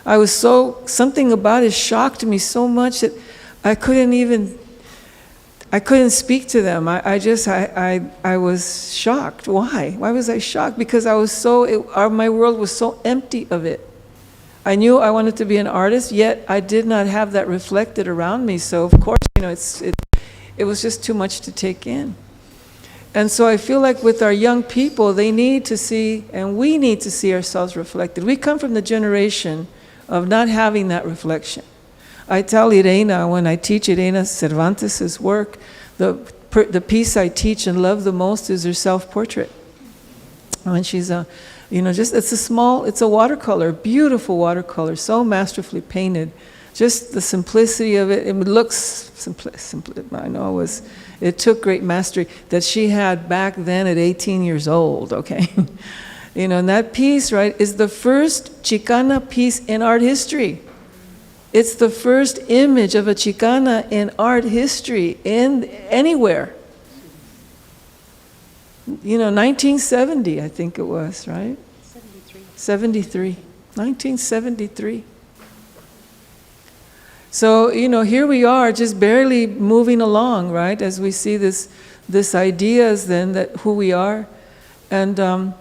Something about it shocked me so much that I couldn't speak to them. I was shocked. Why? Why was I shocked? Because my world was so empty of it. I knew I wanted to be an artist, yet I did not have that reflected around me. So of course, you know, it was just too much to take in. And so I feel like with our young people, they need to see, and we need to see ourselves reflected. We come from the generation of not having that reflection. I tell Yreina, when I teach Yreina Cervántez' work, the piece I teach and love the most is her self-portrait. When she's it's a watercolor, beautiful watercolor, so masterfully painted. Just the simplicity of it, it looks simple. I know it took great mastery that she had back then at 18 years old, okay? You know, and that piece, right, is the first Chicana piece in art history. It's the first image of a Chicana in art history, anywhere. You know, 1970, I think it was, right? 73. 1973. So, you know, here we are just barely moving along, right? As we see this ideas then that who we are. And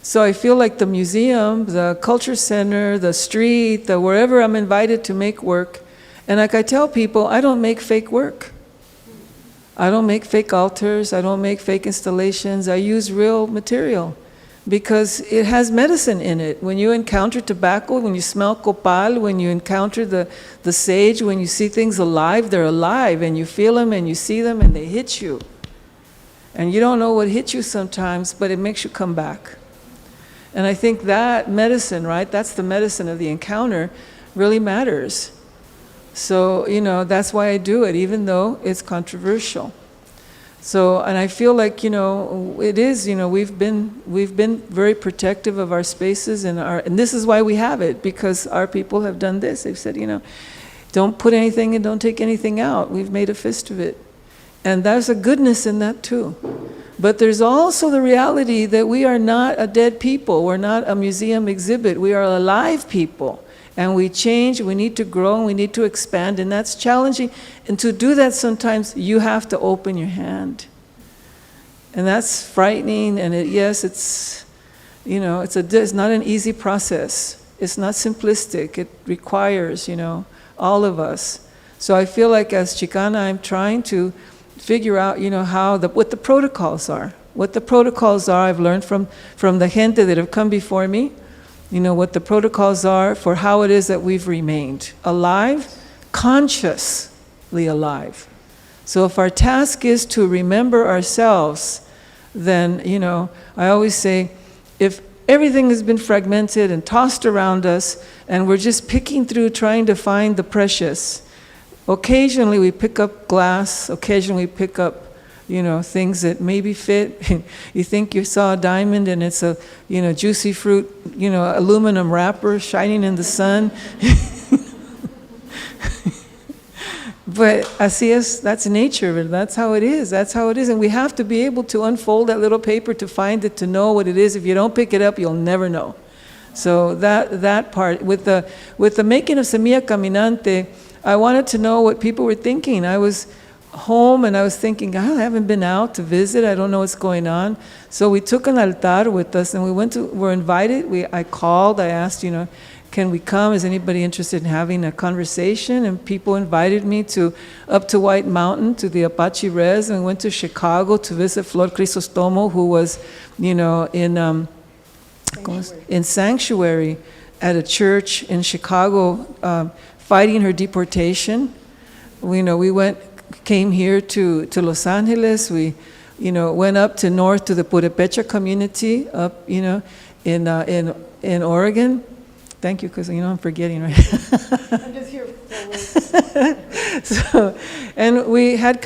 so I feel like the museum, the culture center, the street, wherever I'm invited to make work. And like I tell people, I don't make fake work. I don't make fake altars, I don't make fake installations, I use real material because it has medicine in it. When you encounter tobacco, when you smell copal, when you encounter the sage, when you see things alive, they're alive, and you feel them and you see them and they hit you. And you don't know what hit you sometimes, but it makes you come back. And I think that medicine, right, that's the medicine of the encounter, really matters. So, you know, that's why I do it, even though it's controversial. So, and I feel like, you know, it is, you know, we've been very protective of our spaces and this is why we have it, because our people have done this. They've said, you know, don't put anything and don't take anything out. We've made a fist of it. And there's a goodness in that too. But there's also the reality that we are not a dead people. We're not a museum exhibit. We are alive people. And we change, we need to grow, and we need to expand, and that's challenging. And to do that, sometimes you have to open your hand. And that's frightening, and it's you know, it's not an easy process. It's not simplistic. It requires, you know, all of us. So I feel like as Chicana, I'm trying to figure out, you know, what the protocols are. What the protocols are, I've learned from the gente that have come before me. You know, what the protocols are for how it is that we've remained alive, consciously alive. So if our task is to remember ourselves, then, you know, I always say, if everything has been fragmented and tossed around us, and we're just picking through trying to find the precious, occasionally we pick up glass, occasionally we pick up, you know, things that maybe fit. You think you saw a diamond and it's a, you know, juicy fruit, you know, aluminum wrapper shining in the sun. But así es, that's nature, that's how it is, that's how it is. And we have to be able to unfold that little paper to find it, to know what it is. If you don't pick it up, you'll never know. So that part, with the making of Semilla Caminante, I wanted to know what people were thinking. I was home and I was thinking, I haven't been out to visit, I don't know what's going on. So we took an altar with us and we're invited. I called, I asked, can we come? Is anybody interested in having a conversation? And people invited me up to White Mountain, to the Apache Res, and we went to Chicago to visit Flor Crisostomo, who was, in sanctuary at a church in Chicago, fighting her deportation. We came here to Los Angeles. We, went up to north to the Purepecha community up, in Oregon. Thank you, because I'm forgetting, right? I'm just here for and we had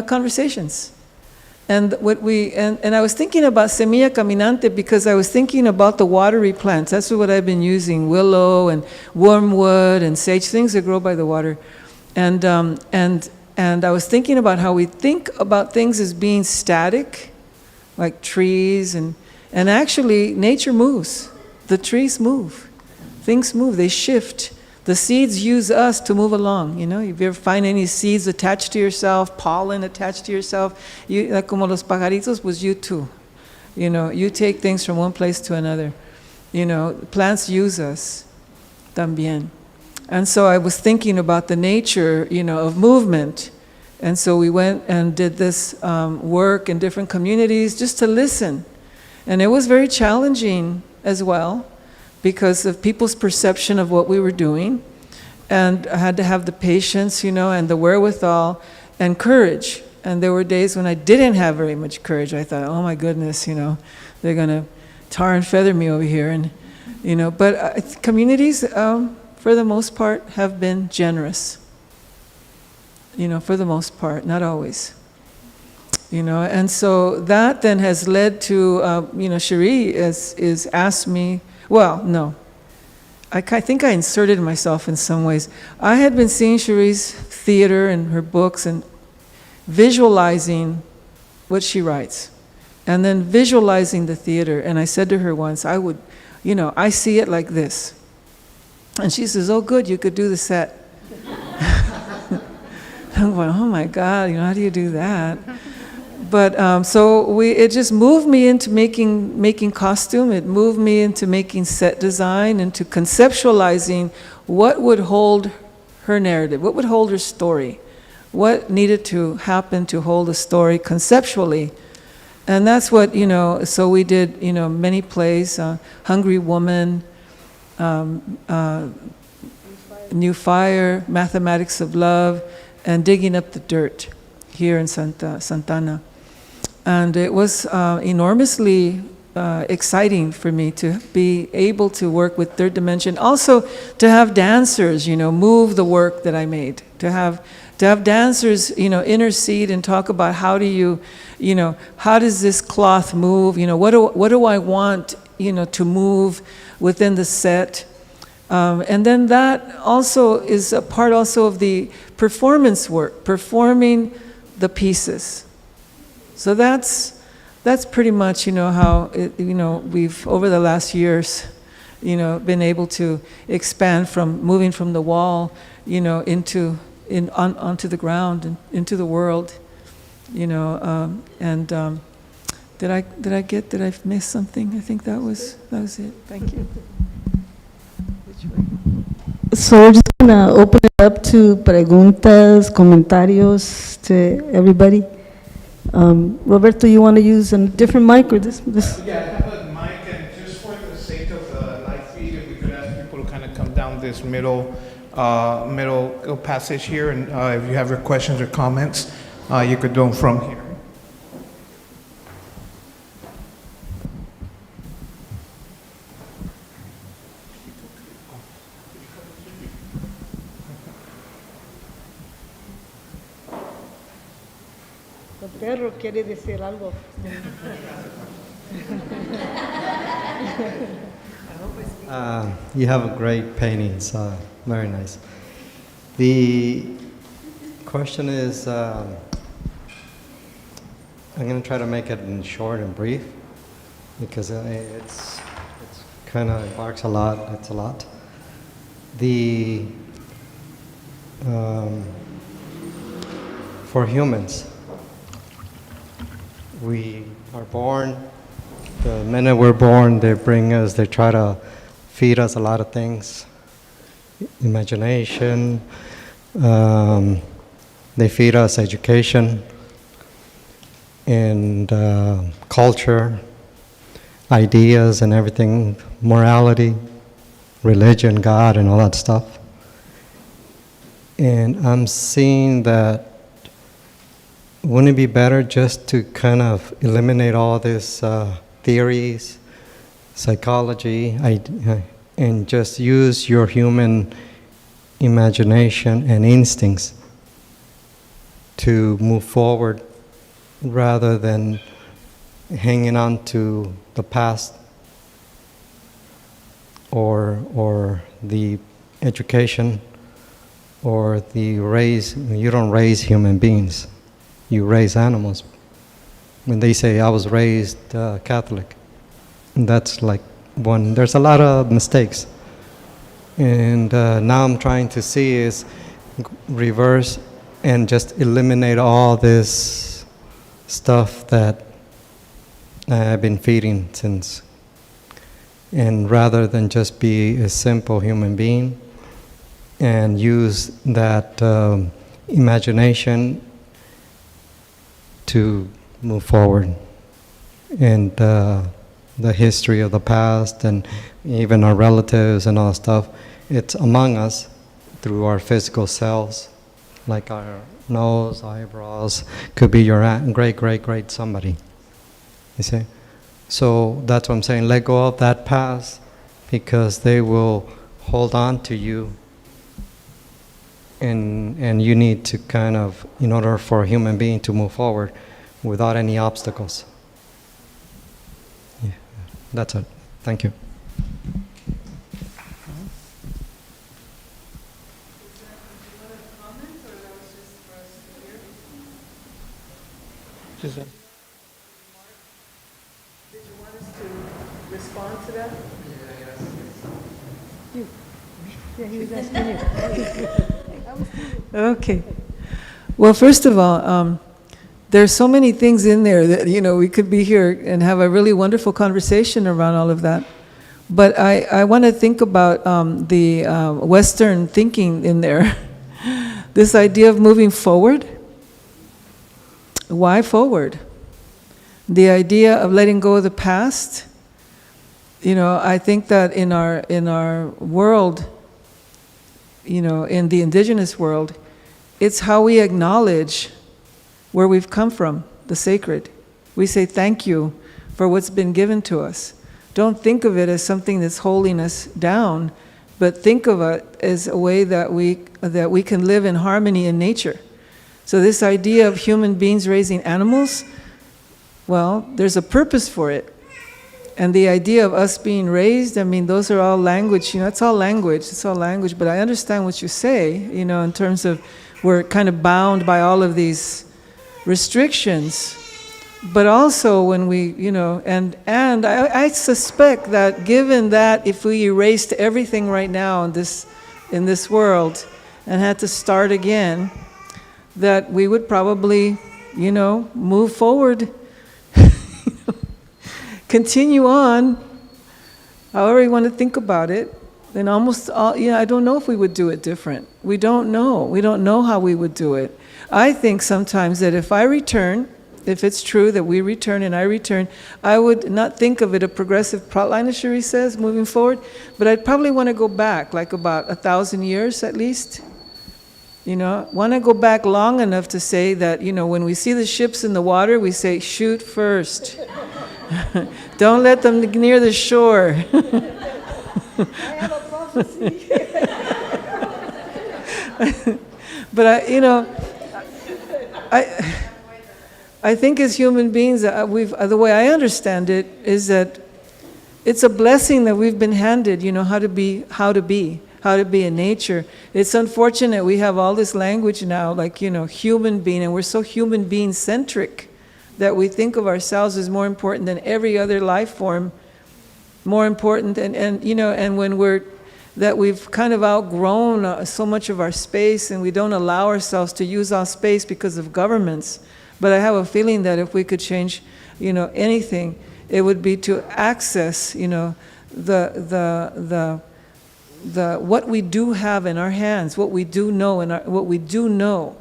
conversations, and and I was thinking about Semilla Caminante because I was thinking about the watery plants. That's what I've been using: willow and wormwood and sage, things that grow by the water, and I was thinking about how we think about things as being static, like trees, and actually nature moves. The trees move. Things move, they shift. The seeds use us to move along, If you ever find any seeds attached to yourself, pollen attached to yourself, like como los pajaritos, pues you too. You take things from one place to another. Plants use us también. And so I was thinking about the nature, of movement. And so we went and did this work in different communities just to listen. And it was very challenging as well, because of people's perception of what we were doing. And I had to have the patience, and the wherewithal and courage. And there were days when I didn't have very much courage. I thought, oh my goodness, they're going to tar and feather me over here. And, but communities, for the most part, have been generous. For the most part, not always. And so that then has led to, Cherríe is asked me, well, no. I think I inserted myself in some ways. I had been seeing Cherríe's theater and her books and visualizing what she writes, and then visualizing the theater. And I said to her once, I see it like this. And she says, oh, good, you could do the set. I'm going, oh my God, how do you do that? But so it just moved me into making costume. It moved me into making set design, into conceptualizing what would hold her narrative, what would hold her story, what needed to happen to hold a story conceptually. And that's what, so we did, many plays, Hungry Woman, New Fire, Mathematics of Love, and Digging Up the Dirt here in Santana. And it was enormously exciting for me to be able to work with Third Dimension. Also to have dancers, move the work that I made. To have dancers, intercede and talk about how do you, how does this cloth move? What do I want, to move within the set? And then that also is a part also of the performance work, performing the pieces. So that's pretty much, how we've over the last years, been able to expand from moving from the wall, onto the ground and into the world, did I miss something? I think that was it. Thank you. Which way? So we're just going to open it up to preguntas, comentarios to everybody. Roberto, you want to use a different mic or this? Yeah, I have a mic, and just for the sake of the live feed, if we could ask people to kind of come down this middle passage here, and if you have your questions or comments, you could do them from here. El perro quiere decir algo. You have a great painting, so very nice. The question is, I'm going to try to make it in short and brief because it's kind of embarks a lot. It's a lot. For humans, we are born. The minute we're born, they try to feed us a lot of things. Imagination. They feed us education and culture, ideas and everything, morality, religion, God, and all that stuff. And I'm seeing that wouldn't it be better just to kind of eliminate all this theories, psychology, and just use your human imagination and instincts to move forward rather than hanging on to the past or the education or the raise. You don't raise human beings, you raise animals. When they say I was raised Catholic, that's like one, there's a lot of mistakes. And now I'm trying to see is reverse and just eliminate all this stuff that I've been feeding since. And rather than just be a simple human being and use that imagination to move forward. And the history of the past and even our relatives and all that stuff, it's among us through our physical selves, like our nose, eyebrows, could be your aunt, great somebody, you see? So that's what I'm saying, let go of that past because they will hold on to you and you need to kind of, in order for a human being to move forward without any obstacles. Yeah, that's it. Thank you. Suzanne. Did you want us to respond to that? Yeah, he was asking you. Okay. Well, first of all, there's so many things in there that, we could be here and have a really wonderful conversation around all of that. But I want to think about the Western thinking in there. This idea of moving forward. Why forward? The idea of letting go of the past. I think that in our world, in the indigenous world, it's how we acknowledge where we've come from, the sacred. We say thank you for what's been given to us. Don't think of it as something that's holding us down, but think of it as a way that we can live in harmony in nature. So this idea of human beings raising animals, well, there's a purpose for it. And the idea of us being raised, those are all language, it's all language, but I understand what you say, in terms of we're kind of bound by all of these restrictions. But also when we, and I suspect that given that if we erased everything right now in this world and had to start again, that we would probably, move forward, continue on, however you want to think about it, then almost all, I don't know if we would do it different. We don't know. We don't know how we would do it. I think sometimes that if I return, if it's true that we return and I return, I would not think of it a progressive plotline, as Cherríe says, moving forward, but I'd probably want to go back, like about 1,000 years at least. Want to go back long enough to say that, when we see the ships in the water, we say, shoot first. Don't let them near the shore. I have a prophecy. But I think as human beings, the way I understand it is that it's a blessing that we've been handed, how to how to be in nature. It's unfortunate we have all this language now, like, human being, and we're so human being centric that we think of ourselves as more important than every other life form, more important, and when that we've kind of outgrown so much of our space, and we don't allow ourselves to use our space because of governments. But I have a feeling that if we could change, anything, it would be to access, what we do have in our hands, what we do know, what we do know.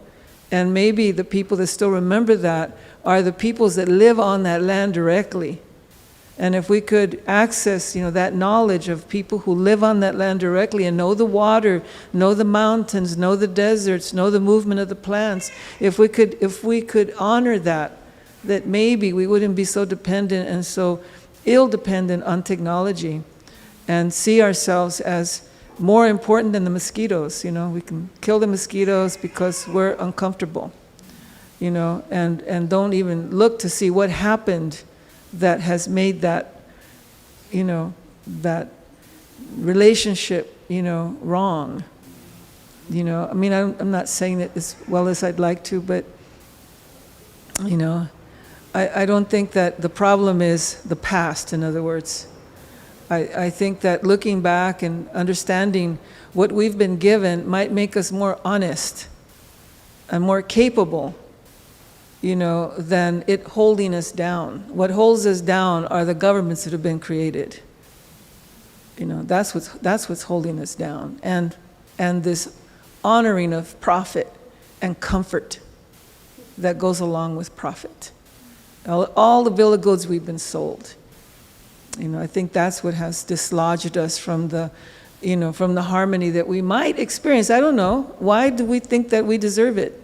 And maybe the people that still remember that are the peoples that live on that land directly. And if we could access, that knowledge of people who live on that land directly and know the water, know the mountains, know the deserts, know the movement of the plants, if we could honor that maybe we wouldn't be so dependent and so ill-dependent on technology, and see ourselves as more important than the mosquitoes. We can kill the mosquitoes because we're uncomfortable, and don't even look to see what happened that has made that, that relationship, wrong. I'm not saying it as well as I'd like to, but, I don't think that the problem is the past, in other words. I think that looking back and understanding what we've been given might make us more honest and more capable, than it holding us down. What holds us down are the governments that have been created. That's what's holding us down. And this honoring of profit and comfort that goes along with profit. All the bill of goods we've been sold. I think that's what has dislodged us from the harmony that we might experience. I don't know. Why do we think that we deserve it?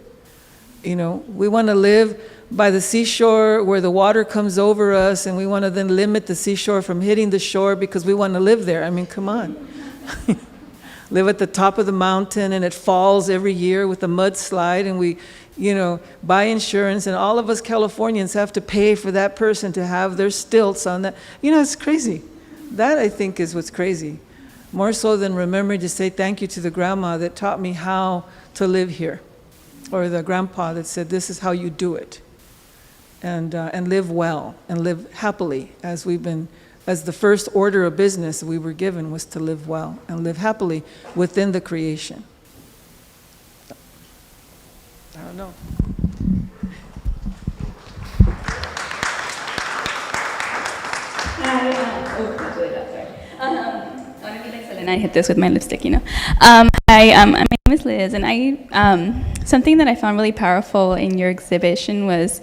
We want to live by the seashore where the water comes over us, and we want to then limit the seashore from hitting the shore because we want to live there. Come on. Live at the top of the mountain, and it falls every year with a mudslide, and we, buy insurance, and all of us Californians have to pay for that person to have their stilts on that. It's crazy. That, I think, is what's crazy. More so than remembering to say thank you to the grandma that taught me how to live here, or the grandpa that said, this is how you do it, and live well, and live happily, as the first order of business we were given was to live well and live happily within the creation. I don't know. I want to be like Selena. I hit this with my lipstick, Hi, my name is Liz, and something that I found really powerful in your exhibition was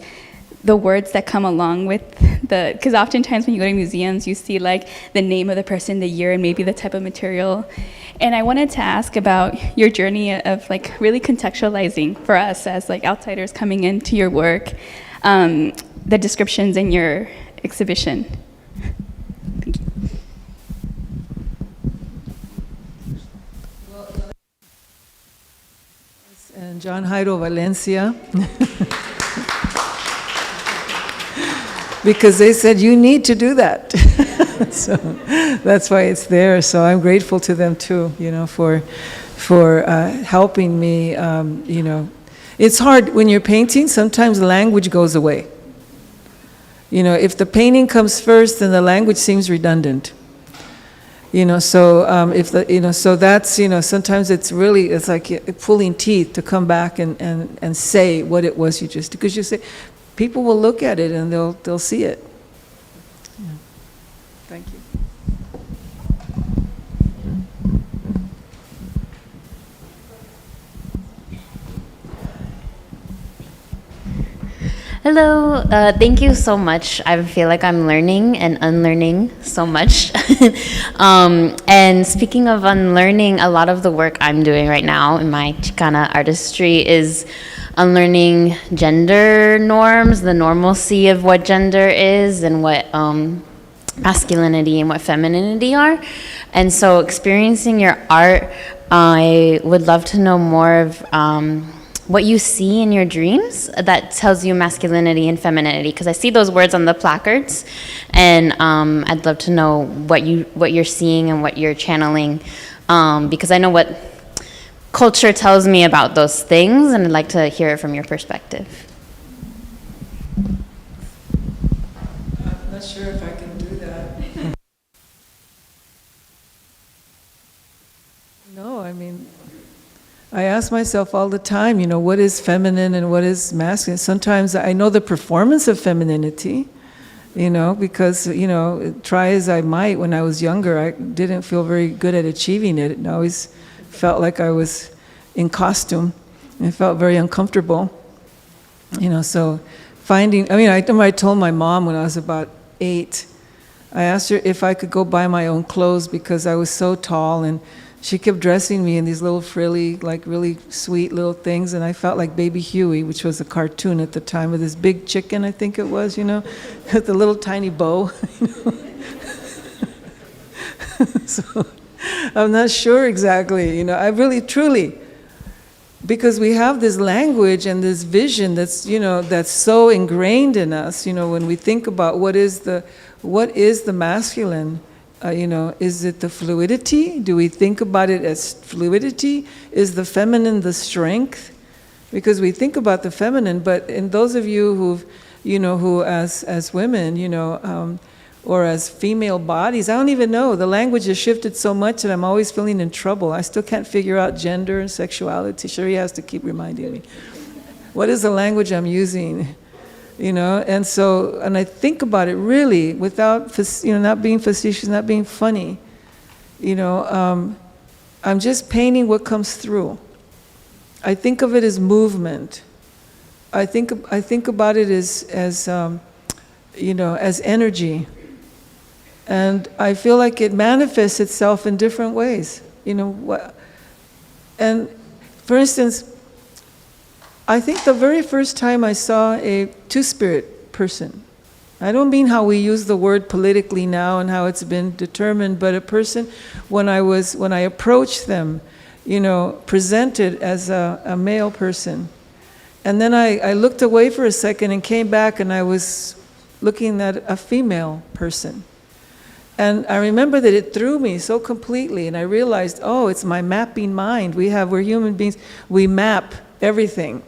the words that come along with because oftentimes when you go to museums, you see like the name of the person, the year, and maybe the type of material. And I wanted to ask about your journey of like really contextualizing for us as like outsiders coming into your work, the descriptions in your exhibition. Thank you. And John Jairo Valencia. Because they said, you need to do that. So that's why it's there. So I'm grateful to them too, for helping me. It's hard when you're painting, sometimes language goes away. If the painting comes first, then the language seems redundant. So that's, sometimes it's like pulling teeth to come back and say what it was because you say, people will look at it and they'll see it. Yeah. Thank you. Hello, thank you so much. I feel like I'm learning and unlearning so much. And speaking of unlearning, a lot of the work I'm doing right now in my Chicana artistry is unlearning gender norms, the normalcy of what gender is and what masculinity and what femininity are. And so experiencing your art, I would love to know more of what you see in your dreams that tells you masculinity and femininity, because I see those words on the placards, and I'd love to know what you're seeing and what you're channeling because I know what culture tells me about those things, and I'd like to hear it from your perspective. I'm not sure if I can do that. No, I mean, I ask myself all the time, what is feminine and what is masculine? Sometimes I know the performance of femininity, because, try as I might, when I was younger, I didn't feel very good at achieving it. I always felt like I was in costume and felt very uncomfortable. So I remember I told my mom when I was about 8, I asked her if I could go buy my own clothes because I was so tall, and she kept dressing me in these little frilly, like really sweet little things, and I felt like Baby Huey, which was a cartoon at the time, with this big chicken, I think it was, with the little tiny bow. So I'm not sure exactly, I really, truly, because we have this language and this vision that's, that's so ingrained in us, when we think about what is the masculine. Is it the fluidity? Do we think about it as fluidity? Is the feminine the strength? Because we think about the feminine, but in those of you who as women, or as female bodies, I don't even know. The language has shifted so much that I'm always feeling in trouble. I still can't figure out gender and sexuality. Cherríe has to keep reminding me. What is the language I'm using? And I think about it really without, not being facetious, not being funny. I'm just painting what comes through. I think of it as movement. I think about it as energy. And I feel like it manifests itself in different ways. And for instance, I think the very first time I saw a two-spirit person, I don't mean how we use the word politically now and how it's been determined, but a person, when I approached them, presented as a male person. And then I looked away for a second and came back and I was looking at a female person. And I remember that it threw me so completely, and I realized, oh, it's my mapping mind. We're human beings, we map everything.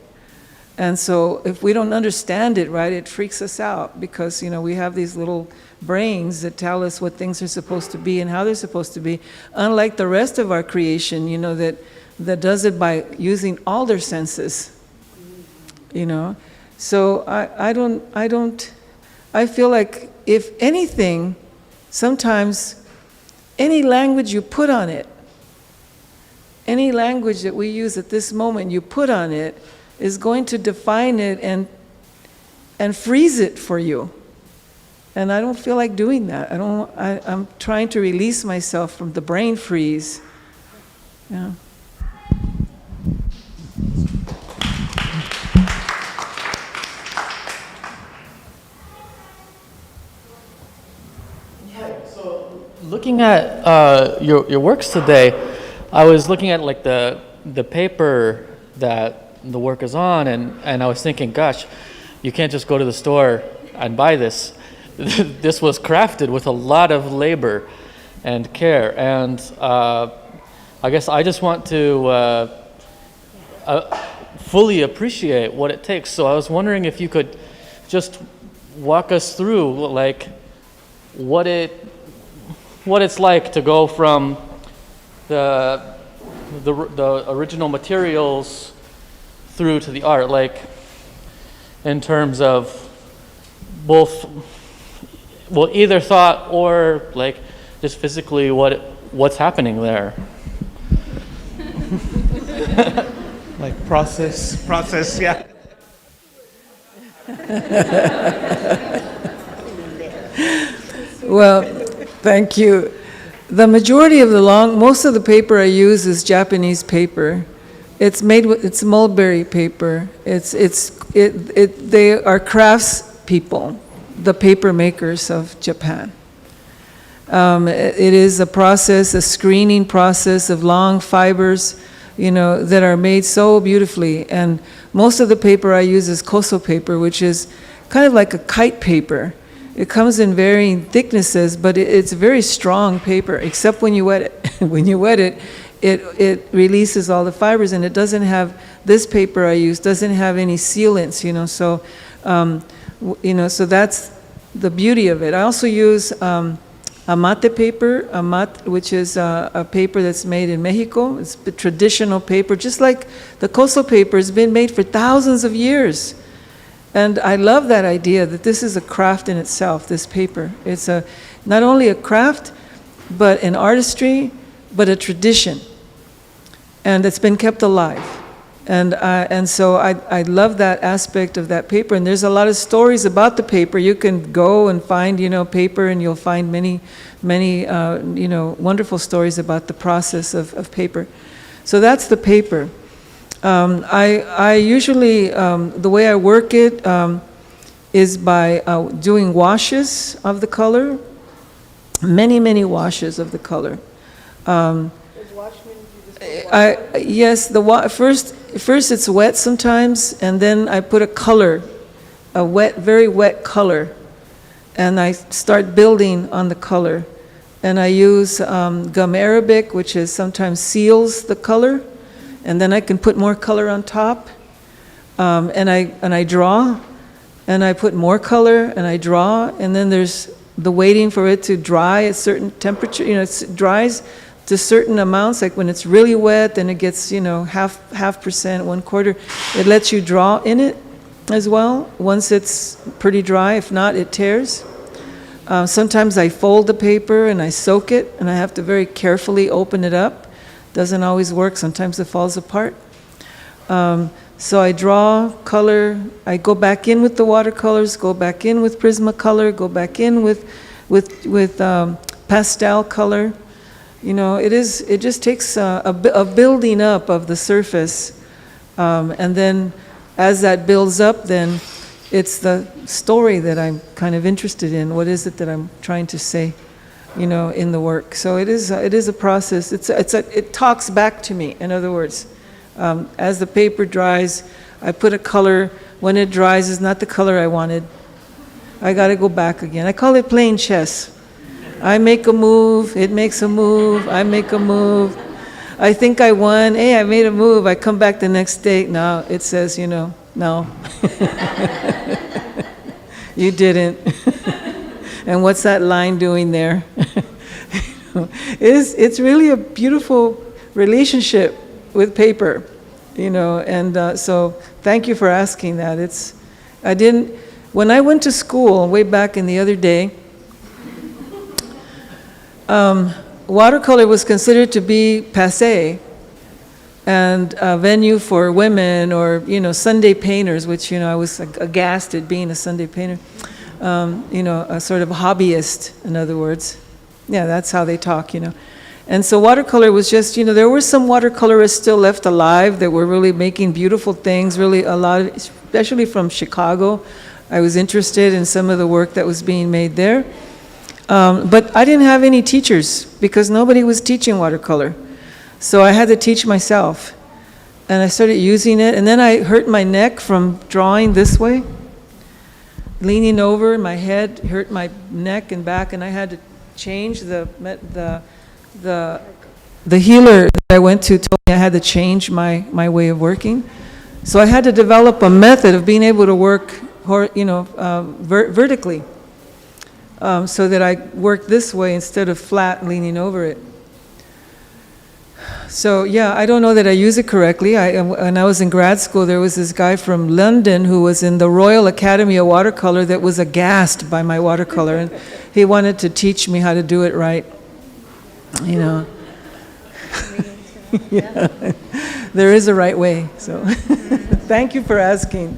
And so if we don't understand it, right, it freaks us out because, we have these little brains that tell us what things are supposed to be and how they're supposed to be, unlike the rest of our creation, that does it by using all their senses, So I feel like if anything, sometimes any language you put on it, any language that we use at this moment, you put on it, is going to define it and freeze it for you. And I don't feel like doing that. I'm trying to release myself from the brain freeze. Yeah. So looking at your works today, I was looking at like the paper that the work is on, and I was thinking, gosh, you can't just go to the store and buy this. This was crafted with a lot of labor and care, and I guess I just want to fully appreciate what it takes. So I was wondering if you could just walk us through like what it's like to go from the original materials through to the art, like in terms of both, well, either thought or like just physically what's happening there. Like process, yeah. Well, thank you. The majority of most of the paper I use is Japanese paper. It's mulberry paper. They are crafts people, the paper makers of Japan. It is a screening process of long fibers, that are made so beautifully. And most of the paper I use is koso paper, which is kind of like a kite paper. It comes in varying thicknesses, but it's very strong paper, except when you wet it. when you wet it, it releases all the fibers, and it doesn't have, this paper I use doesn't have any sealants, so, so that's the beauty of it. I also use amate paper, which is a paper that's made in Mexico. It's a traditional paper, just like the coastal paper has been made for thousands of years. And I love that idea that this is a craft in itself, this paper. It's not only a craft, but an artistry, but a tradition. And it's been kept alive. And so I love that aspect of that paper. And there's a lot of stories about the paper. You can go and find, paper, and you'll find many, wonderful stories about the process of paper. So that's the paper. I usually, the way I work it is by doing washes of the color, many washes of the color. Yes, first it's wet sometimes, and then I put a color, a wet, very wet color, and I start building on the color. And I use gum arabic, which is sometimes seals the color, and then I can put more color on top. And I draw, and I put more color, and I draw, and then there's the waiting for it to dry at certain temperature. It dries to certain amounts, like when it's really wet, then it gets, half percent, 1/4. It lets you draw in it as well, once it's pretty dry. If not, it tears. Sometimes I fold the paper and I soak it, and I have to very carefully open it up. Doesn't always work, sometimes it falls apart. So I draw color, I go back in with the watercolors, go back in with Prismacolor, go back in with pastel color. It just takes a building up of the surface, and then as that builds up, then it's the story that I'm kind of interested in. What is it that I'm trying to say, in the work? So it is a process. It talks back to me. In other words, as the paper dries, I put a color. When it dries, it's not the color I wanted. I got to go back again. I call it playing chess. I make a move, it makes a move, I make a move. I think I won, hey, I made a move. I come back the next day, no, it says, no. You didn't. And what's that line doing there? It's really a beautiful relationship with paper, and so thank you for asking that. When I went to school way back in the other day, watercolor was considered to be passé and a venue for women or, Sunday painters, which, I was aghast at being a Sunday painter, a sort of hobbyist, in other words. Yeah, that's how they talk, And so watercolor was just, there were some watercolorists still left alive that were really making beautiful things, really a lot of, especially from Chicago. I was interested in some of the work that was being made there. But I didn't have any teachers because nobody was teaching watercolor. So I had to teach myself. And I started using it. And then I hurt my neck from drawing this way. Leaning over, my head hurt my neck and back, and I had to change the healer that I went to told me I had to change my way of working. So I had to develop a method of being able to work, vertically. So that I work this way instead of flat leaning over it. So yeah, I don't know that I use it correctly. When I was in grad school, there was this guy from London who was in the Royal Academy of Watercolor that was aghast by my watercolor, and he wanted to teach me how to do it right. Yeah. There is a right way. So thank you for asking.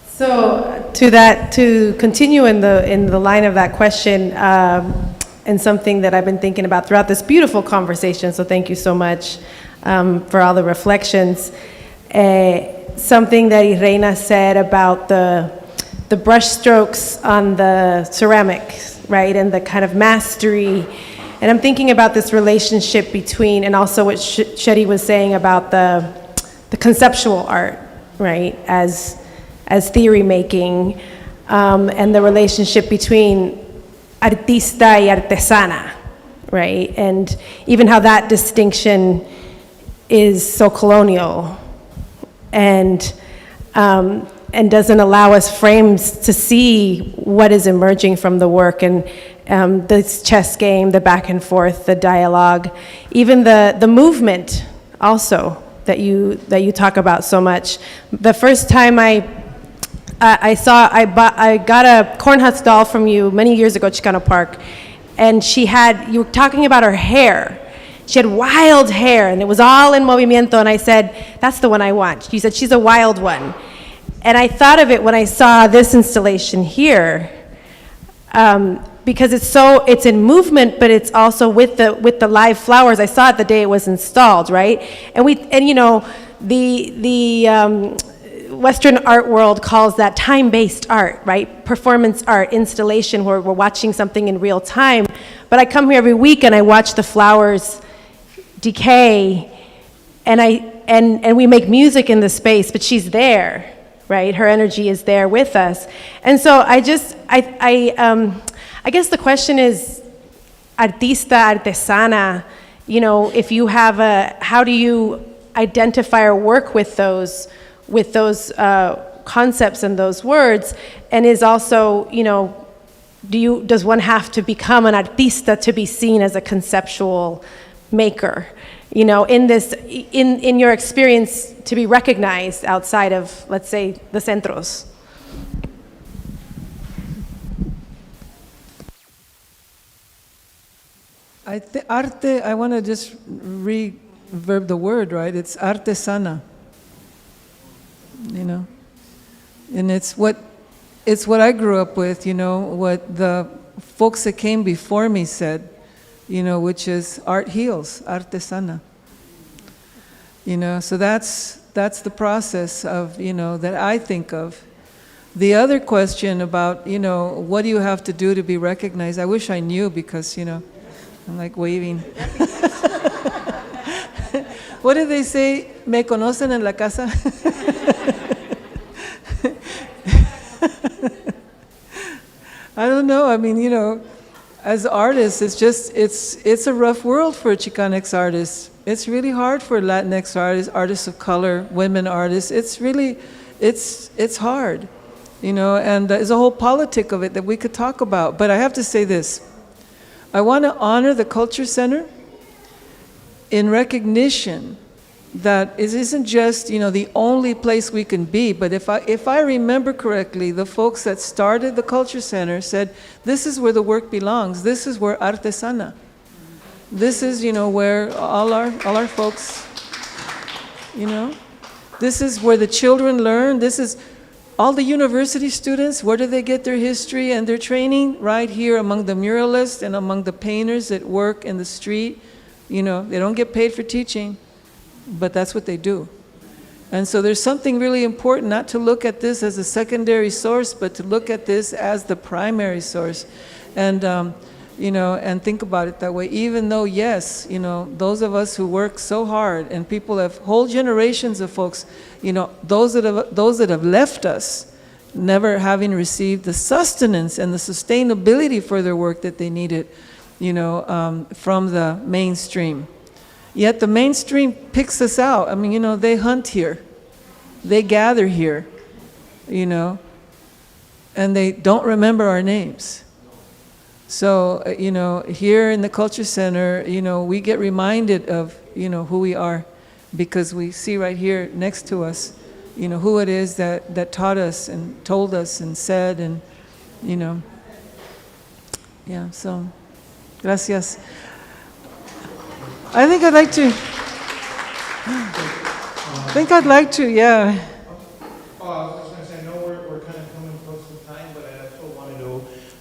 So to continue in the line of that question, and something that I've been thinking about throughout this beautiful conversation, so thank you so much for all the reflections. Something that Yreina said about the brush strokes on the ceramic, right, and the kind of mastery. And I'm thinking about this relationship between, and also what Cherríe was saying about the conceptual art, right, as theory making, and the relationship between, artista y artesana, right? And even how that distinction is so colonial and doesn't allow us frames to see what is emerging from the work, and this chess game, the back and forth, the dialogue, even the movement also that you talk about so much. The first time I got a cornhusk doll from you many years ago at Chicana Park, and you were talking about her hair. She had wild hair, and it was all in movimiento, and I said, that's the one I want. You said, she's a wild one. And I thought of it when I saw this installation here, because it's in movement, but it's also with the live flowers. I saw it the day it was installed, right? And you know, the Western art world calls that time-based art, right? Performance art, installation, where we're watching something in real time. But I come here every week and I watch the flowers decay, and we make music in the space, but she's there, right? Her energy is there with us. And so I guess the question is, artista, artesana, you know, if you have how do you identify or work with those concepts and those words, and is also, you know, does one have to become an artista to be seen as a conceptual maker, you know, in your experience, to be recognized outside of, let's say, the centros? Arte, I want to just reverb the word, right? It's artesana, you know, and it's what I grew up with, you know, what the folks that came before me said, you know, which is art heals, artesana. You know, so that's the process of, you know, that I think of. The other question about, you know, what do you have to do to be recognized? I wish I knew, because, you know, I'm like waving. What did they say? ¿Me conocen en la casa? I don't know. I mean, you know, as artists, it's a rough world for Chicanx artists. It's really hard for Latinx artists, artists of color, women artists. It's really, it's hard, you know, and there's a whole politic of it that we could talk about. But I have to say this. I want to honor the Culture Center in recognition that it isn't just, you know, the only place we can be, but if I remember correctly, the folks that started the Culture Center said, this is where the work belongs. This is where artesana. This is, you know, where all our folks, you know, this is where the children learn. This is all the university students. Where do they get their history and their training? Right here among the muralists and among the painters that work in the street. You know, they don't get paid for teaching, but that's what they do. And so there's something really important, not to look at this as a secondary source, but to look at this as the primary source. And, you know, and think about it that way, even though, yes, you know, those of us who work so hard, and people have whole generations of folks, you know, those that have left us, never having received the sustenance and the sustainability for their work that they needed, you know, from the mainstream. Yet the mainstream picks us out. I mean, you know, they hunt here, they gather here, you know, and they don't remember our names. So, you know, here in the Culture Center, you know, we get reminded of, you know, who we are, because we see right here next to us, you know, who it is that taught us and told us and said, and, you know, yeah, so, gracias. I think I'd like to, yeah. I know we're kind of coming close to time, but I also wanted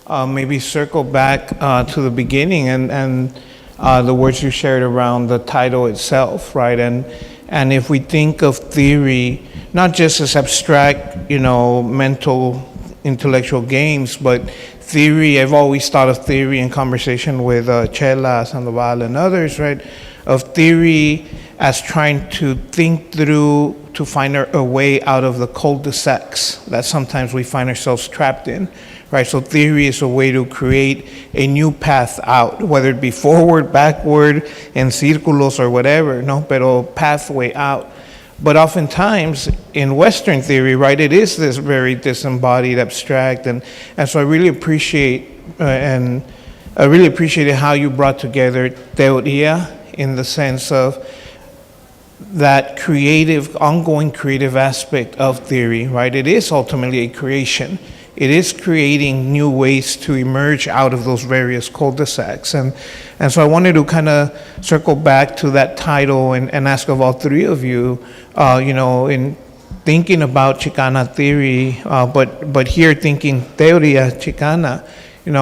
to maybe circle back to the beginning and the words you shared around the title itself, right? And if we think of theory, not just as abstract, you know, mental, intellectual games, but theory, I've always thought of theory in conversation with Chela, Sandoval, and others, right? Of theory as trying to think through to find a way out of the cul-de-sacs that sometimes we find ourselves trapped in, right? So theory is a way to create a new path out, whether it be forward, backward, in círculos or whatever, no? Pero pathway out. But oftentimes in Western theory, right, it is this very disembodied, abstract, and so I really appreciate and I really appreciated how you brought together teoría in the sense of that creative, ongoing creative aspect of theory, right? It is ultimately a creation. It is creating new ways to emerge out of those various cul-de-sacs. And so I wanted to kind of circle back to that title and ask of all three of you, in thinking about Chicana theory, but here thinking teoría Chicana,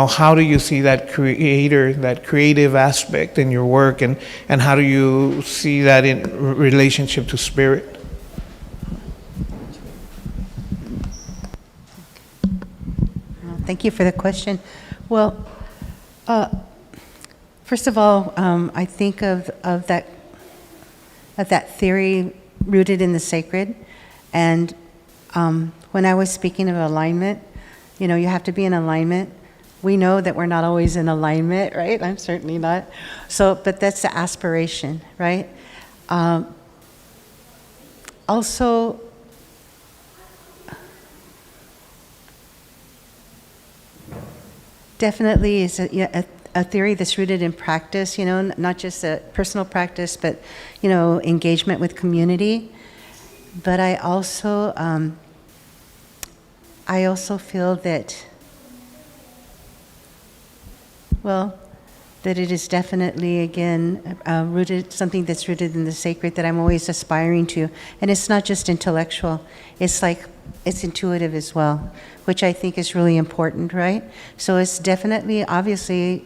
how do you see that creative aspect in your work, and how do you see that in relationship to spirit? Thank you for the question. Well, first of all, I think of that theory rooted in the sacred, and when I was speaking of alignment, you have to be in alignment. We know that we're not always in alignment, right? I'm certainly not. So, but that's the aspiration, right? Also, definitely is a theory that's rooted in practice, not just a personal practice, but, engagement with community. But I also feel that, that it is definitely, again, something that's rooted in the sacred that I'm always aspiring to. And it's not just intellectual, it's intuitive as well, which I think is really important, right? So it's definitely, obviously,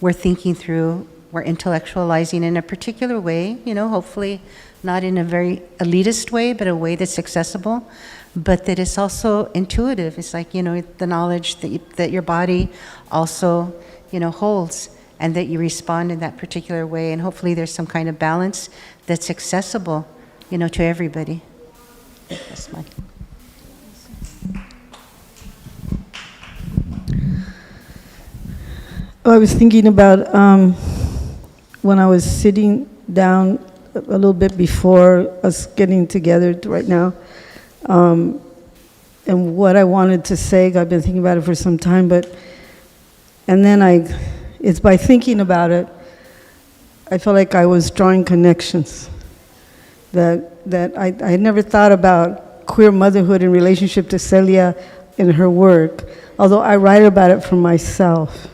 we're thinking through, we're intellectualizing in a particular way, hopefully not in a very elitist way, but a way that's accessible, but that is also intuitive. It's like, the knowledge that your body also, holds, and that you respond in that particular way, and hopefully there's some kind of balance that's accessible, to everybody. That's mine. I was thinking about when I was sitting down a little bit before us getting together right now, and what I wanted to say. I've been thinking about it for some time, and then it's by thinking about it, I felt like I was drawing connections that I had never thought about queer motherhood in relationship to Celia in her work, although I write about it for myself.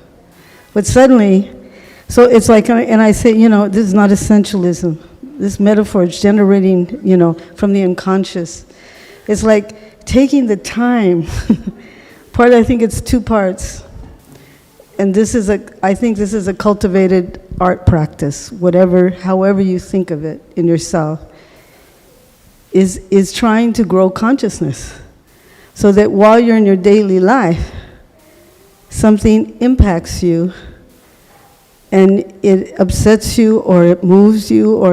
But suddenly, so it's like, and I say, this is not essentialism. This metaphor is generating, from the unconscious. It's like taking the time. I think it's two parts. And I think this is a cultivated art practice, however you think of it in yourself, is trying to grow consciousness. So that while you're in your daily life, something impacts you, and it upsets you, or it moves you,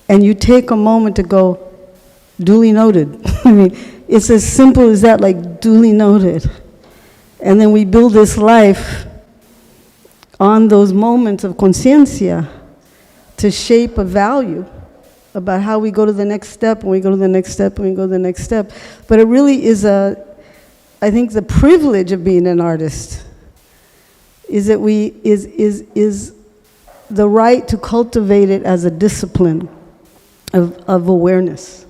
and you take a moment to go, duly noted. I mean, it's as simple as that, like duly noted. And then we build this life on those moments of conciencia to shape a value about how we go to the next step, and we go to the next step, and we go to the next step. But it really is I think the privilege of being an artist is that is the right to cultivate it as a discipline of awareness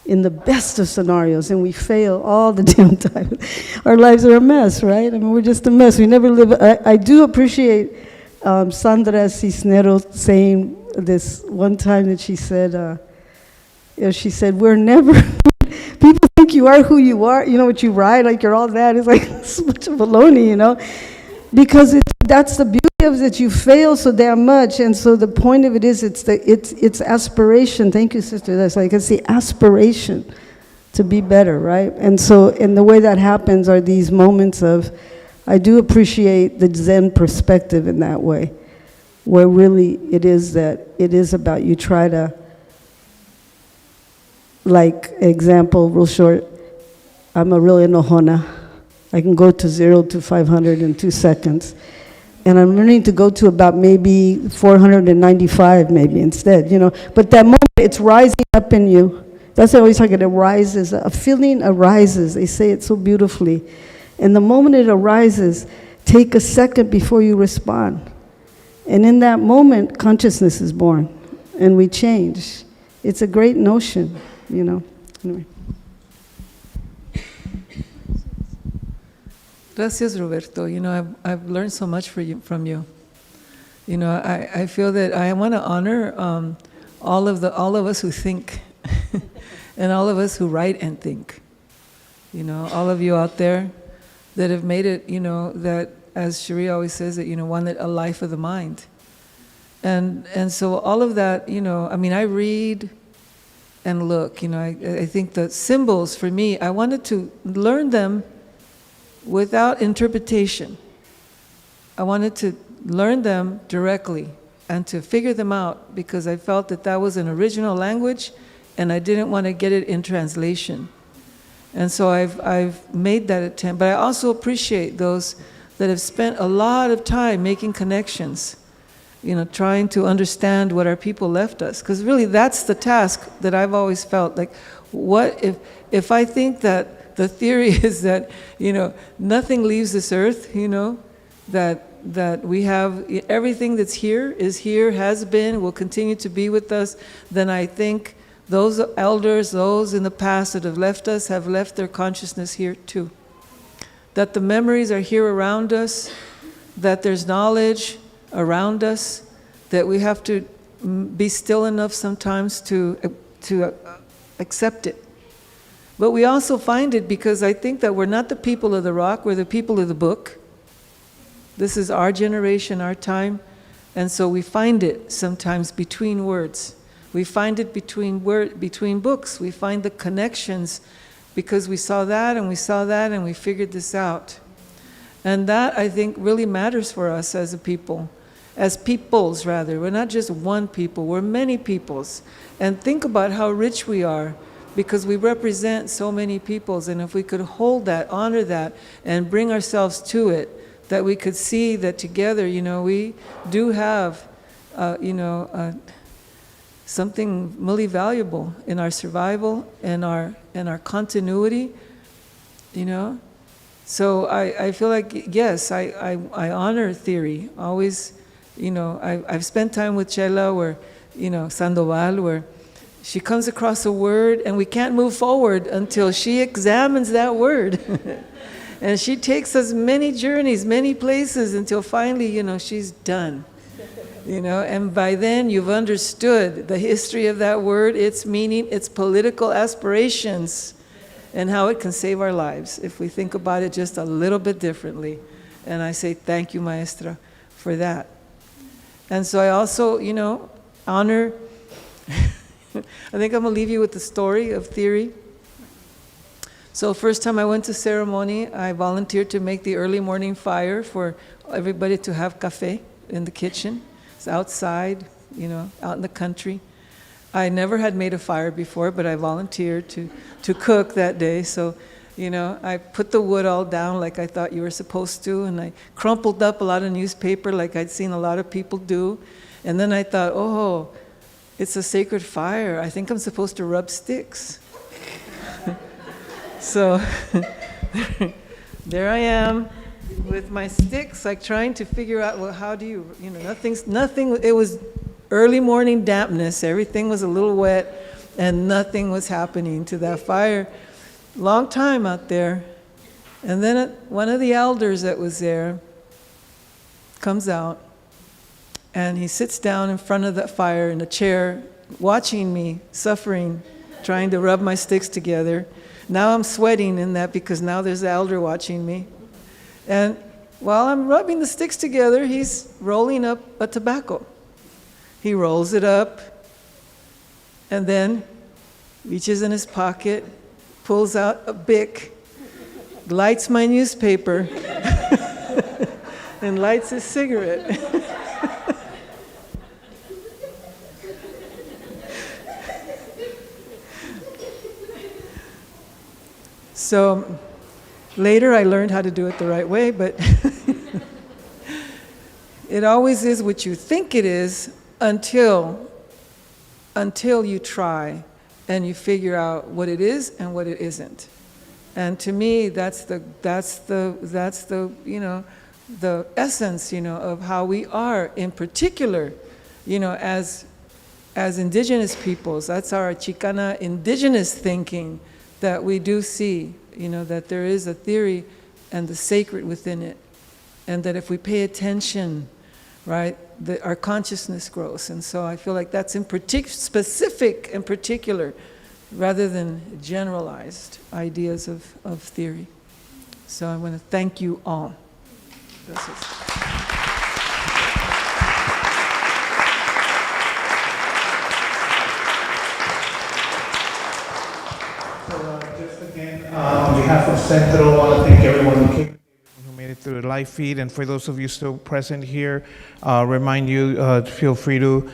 in the best of scenarios, and we fail all the damn time. Our lives are a mess, right? I mean, we're just a mess. We never live. I do appreciate Sandra Cisneros saying this one time that she said, we're never, people think you are who you are, what you write, like you're all that. It's like, it's much of baloney, because that's the beauty of it, you fail so damn much, and so the point of it is, it's aspiration. Thank you, sister. That's like, it's the aspiration to be better, right? And so, and the way that happens are these moments of, I do appreciate the Zen perspective in that way, where really it is about you try to, like, example, real short, I'm a real enojona. I can go to 0 to 500 in 2 seconds. And I'm learning to go to about maybe 495 maybe instead, you know. But that moment, it's rising up in you. That's why I always talk about it arises. A feeling arises. They say it so beautifully. And the moment it arises, take a second before you respond. And in that moment, consciousness is born. And we change. It's a great notion, you know. Anyway. Gracias, Roberto. You know, I've learned so much from you. You know, I feel that I want to honor all of us who think, and all of us who write and think. You know, all of you out there that have made it. You know, that, as Cherríe always says, that, you know, one, that a life of the mind. And so all of that, you know, I mean, I read and look. You know, I think the symbols for me, I wanted to learn them without interpretation. I wanted to learn them directly and to figure them out, because I felt that that was an original language and I didn't want to get it in translation. And so I've made that attempt. But I also appreciate those that have spent a lot of time making connections, you know, trying to understand what our people left us. Because really that's the task that I've always felt. Like, what if I think that the theory is that, you know, nothing leaves this earth, you know, that we have everything that's here, is here, has been, will continue to be with us, then I think those elders, those in the past that have left us, have left their consciousness here too. That the memories are here around us, that there's knowledge around us, that we have to be still enough sometimes to accept it. But we also find it because I think that we're not the people of the rock, we're the people of the book. This is our generation, our time. And so we find it sometimes between words. We find it between books. We find the connections because we saw that and we saw that and we figured this out. And that, I think, really matters for us as a people. As peoples, rather. We're not just one people, we're many peoples. And think about how rich we are, because we represent so many peoples, and if we could hold that, honor that, and bring ourselves to it, that we could see that together, you know, we do have, you know, something really valuable in our survival and our continuity, you know. So I feel like, yes, I honor theory. Always, you know, I've spent time with Chela, where, you know, Sandoval, where she comes across a word and we can't move forward until she examines that word. And she takes us many journeys, many places, until finally, you know, she's done. You know, and by then you've understood the history of that word, its meaning, its political aspirations, and how it can save our lives if we think about it just a little bit differently. And I say thank you, Maestra, for that. And so I also, you know, honor I think I'm going to leave you with the story of theory. So first time I went to ceremony, I volunteered to make the early morning fire for everybody to have café in the kitchen. It's outside, you know, out in the country. I never had made a fire before, but I volunteered to cook that day. So, you know, I put the wood all down like I thought you were supposed to, and I crumpled up a lot of newspaper like I'd seen a lot of people do. And then I thought, oh, it's a sacred fire. I think I'm supposed to rub sticks. So there I am with my sticks, like trying to figure out, well, how do you know, nothing, it was early morning dampness. Everything was a little wet and nothing was happening to that fire. Long time out there. And then one of the elders that was there comes out. And he sits down in front of the fire in a chair, watching me, suffering, trying to rub my sticks together. Now I'm sweating in that because now there's the elder watching me. And while I'm rubbing the sticks together, he's rolling up a tobacco. He rolls it up and then reaches in his pocket, pulls out a Bic, lights my newspaper, and lights his cigarette. So later I learned how to do it the right way, but it always is what you think it is until you try and you figure out what it is and what it isn't. And to me, that's the the essence, of how we are in particular, as indigenous peoples. That's our Chicana indigenous thinking, that we do see, that there is a theory and the sacred within it. And that if we pay attention, right, our consciousness grows. And so I feel like that's specific and particular, rather than generalized ideas of theory. So I want to thank you all. Gracias. Just again, on behalf of Centro, I want to thank everyone who came, who made it through the live feed, and for those of you still present here, remind you, feel free to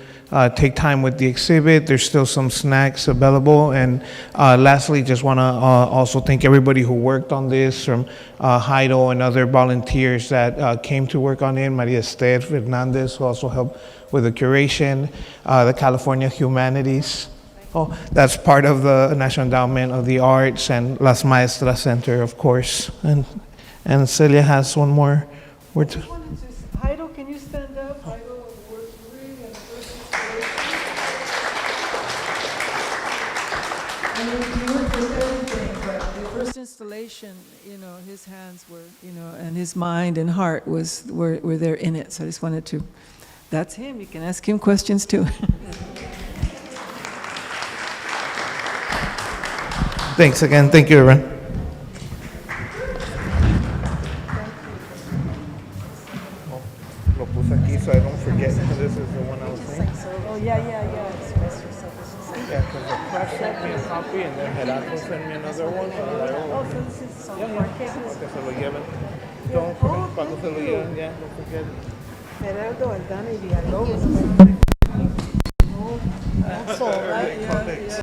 take time with the exhibit. There's still some snacks available. And lastly, just want to also thank everybody who worked on this, from Heido and other volunteers that came to work on it, Maria Esther Fernandez, who also helped with the curation, the California Humanities. Oh, that's part of the National Endowment of the Arts, and Las Maestras Center, of course. And Celia has one more word to... Heido, can you stand up? Heido worked really on the first installation. I mean, he worked with everything, but the first installation, his hands were, and his mind and heart were there in it. So I just wanted to, that's him. You can ask him questions too. Thanks again. Thank you, everyone. Lo puse aquí so I don't forget, because this is the one I was saying. Oh, yeah. Express yourself. Yeah, because the press sent me a copy, and then Gerardo sent me another one. So So this is so que se lo lleven. Don't forget, cuando se lo lleven, yeah, don't forget. Gerardo, Aldana y Villalobos. Oh, that's all right. Yeah.